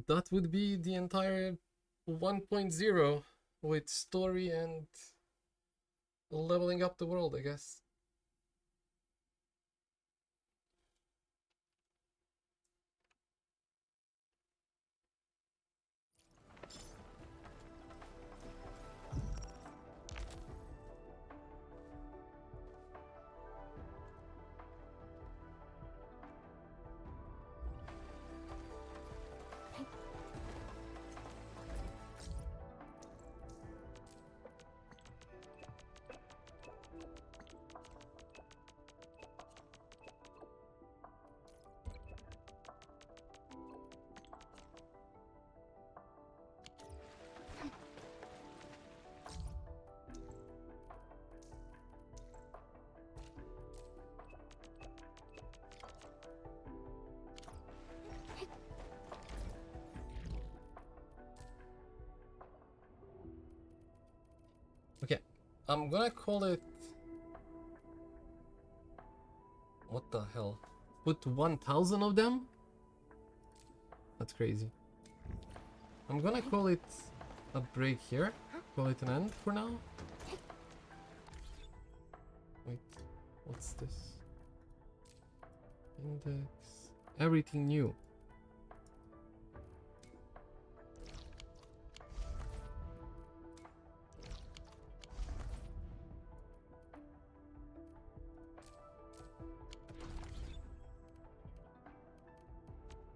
That would be the entire 1.0 with story and leveling up the world, I guess. Okay, I'm gonna call it... What the hell? Put 1,000 of them? That's crazy. I'm gonna call it a break here. Call it an end for now. Wait, what's this? Index. Everything new.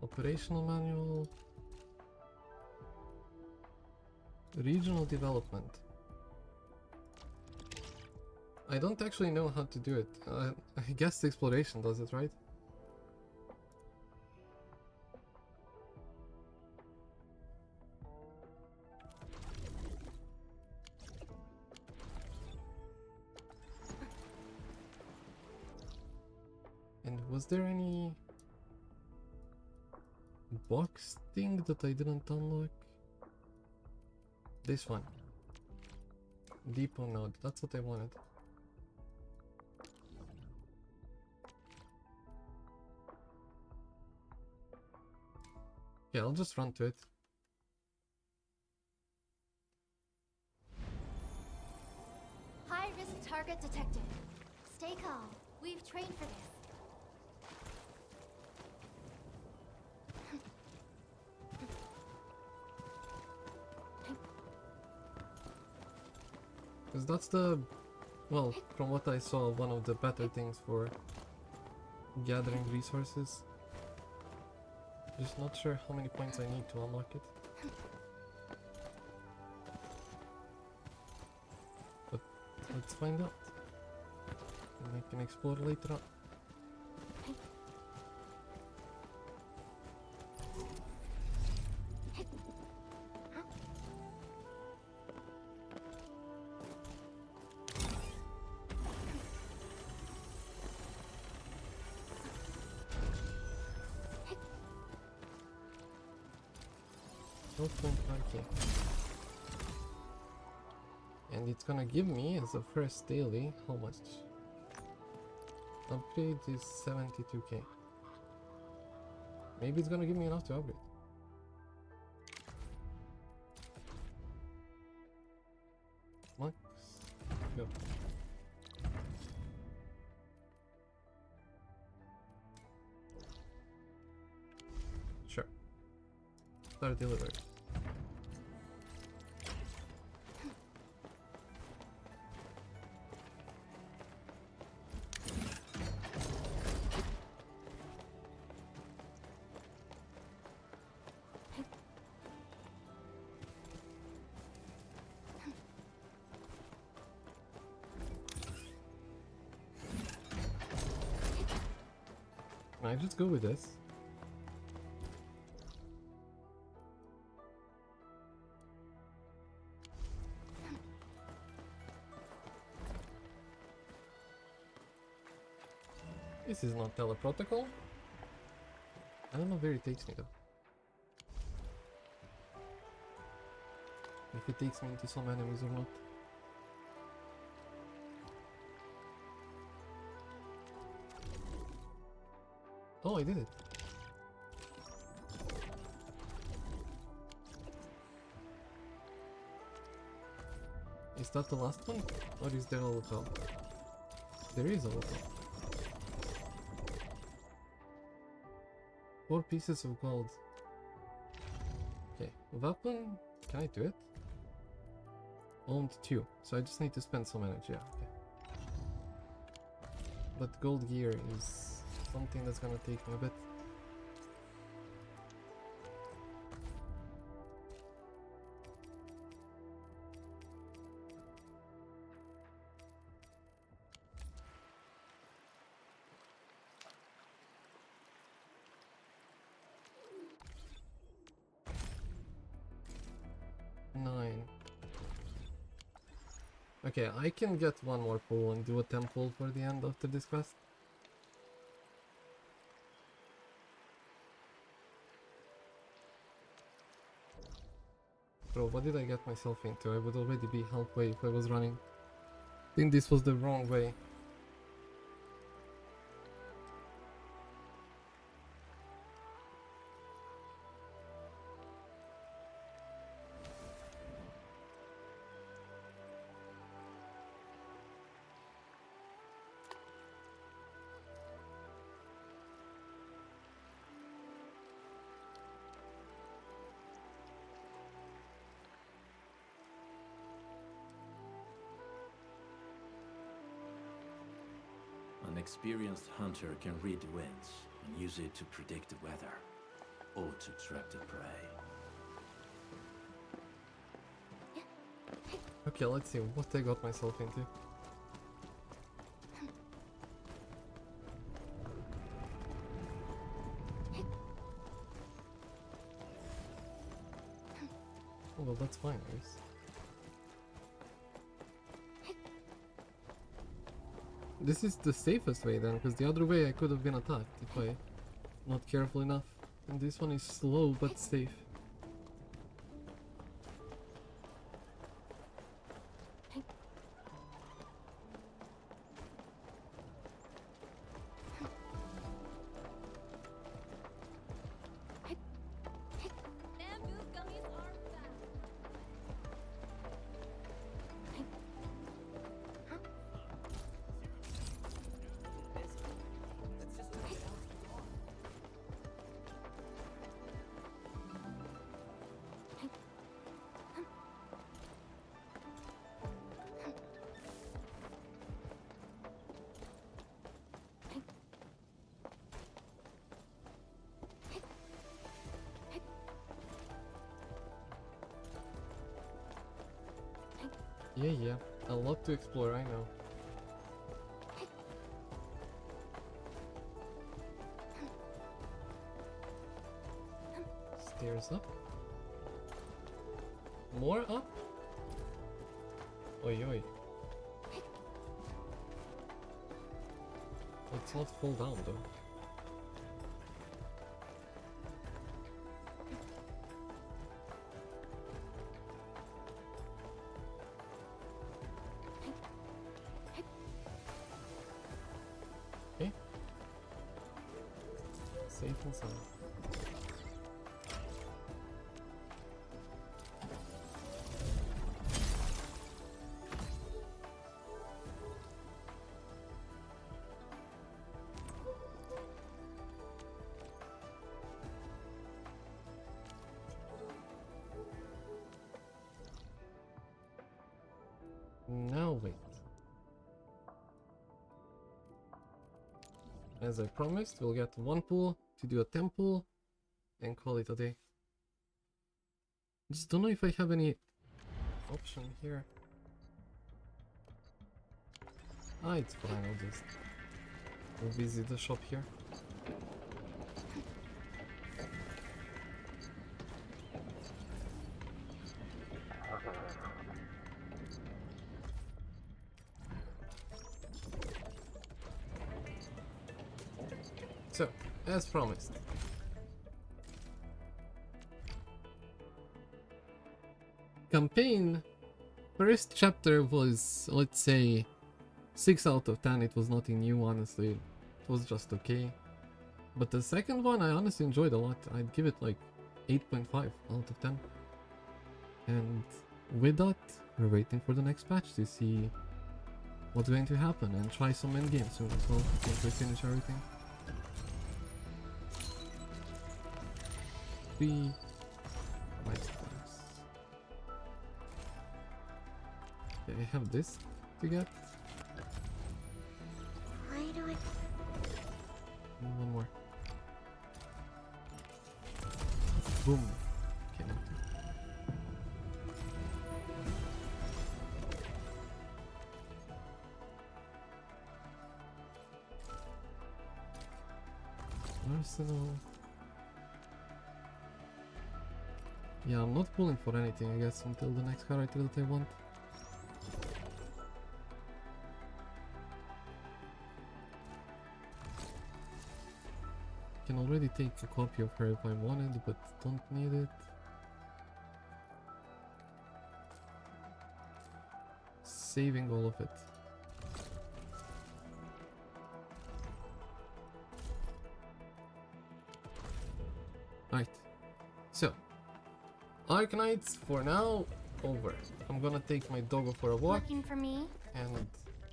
Operational manual. Regional development. I don't actually know how to do it. I guess exploration does it, right? And was there any box thing that I didn't unlock? This one. Depot node. That's what I wanted. Yeah, I'll just run to it. High-risk target detected. Stay calm. We've trained for this. Because that's the... Well, from what I saw, one of the better things for gathering resources. Just not sure how many points I need to unlock it. But let's find out. And I can explore later on. And it's gonna give me as a first daily how much? Upgrade is 72k. Maybe it's gonna give me enough to upgrade. Max, go. Sure. Start delivery. Can I just go with this? This is not teleprotocol. I don't know where it takes me though. If it takes me into some enemies or not. Oh, I did it. Is that the last one? Or is there a lookout? There is a lookout. 4 pieces of gold. Okay, weapon. Can I do it? Owned 2. So I just need to spend some energy. Yeah, okay. But gold gear is something that's gonna take me a bit. Okay, I can get one more pull and do a temple for the end after this quest. Bro, what did I get myself into? I would already be halfway if I was running. I think this was the wrong way. An experienced hunter can read the winds and use it to predict the weather, or to trap the prey. Okay, let's see what I got myself into. Oh, well, that's fine, I guess. This is the safest way then, because the other way I could have been attacked if I not careful enough. And this one is slow but safe. Yeah, a lot to explore, I know. Stairs up. More up? Oi oi. Let's not fall down though. Okay. Safe and sound. Now wait. As I promised, we'll get one pool to do a temple and call it a day. Just don't know if I have any option here. Ah, it's fine, I'll just visit the shop here. So, as promised. Campaign first chapter was, let's say, 6 out of 10. It was nothing new, honestly. It was just okay. But the second one I honestly enjoyed a lot. I'd give it like 8.5 out of 10. And with that, we're waiting for the next patch to see what's going to happen and try some endgame soon as well once we finish everything. 3 milestones. Okay, I have this to get. Why do I... One more. Boom. Okay. Arsenal. Yeah, I'm not pulling for anything, I guess, until the next character that I want. Can already take a copy of her if I wanted, but don't need it. Saving all of it. Right. So, Arknights for now over. I'm gonna take my doggo for a walk Looking for me? and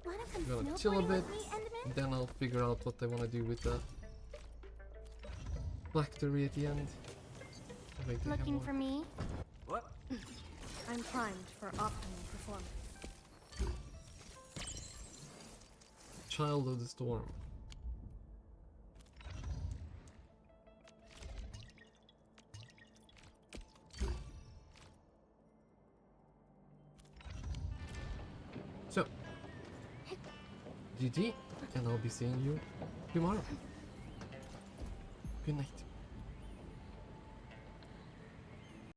Wanna I'm come gonna chill a snowboarding bit. with me, Enderman? Then I'll figure out what I wanna do with the factory at the end. Wait, I have Looking more. for me? What? I'm primed for optimal performance. Child of the Storm. So, GG, and I'll be seeing you tomorrow. Good night.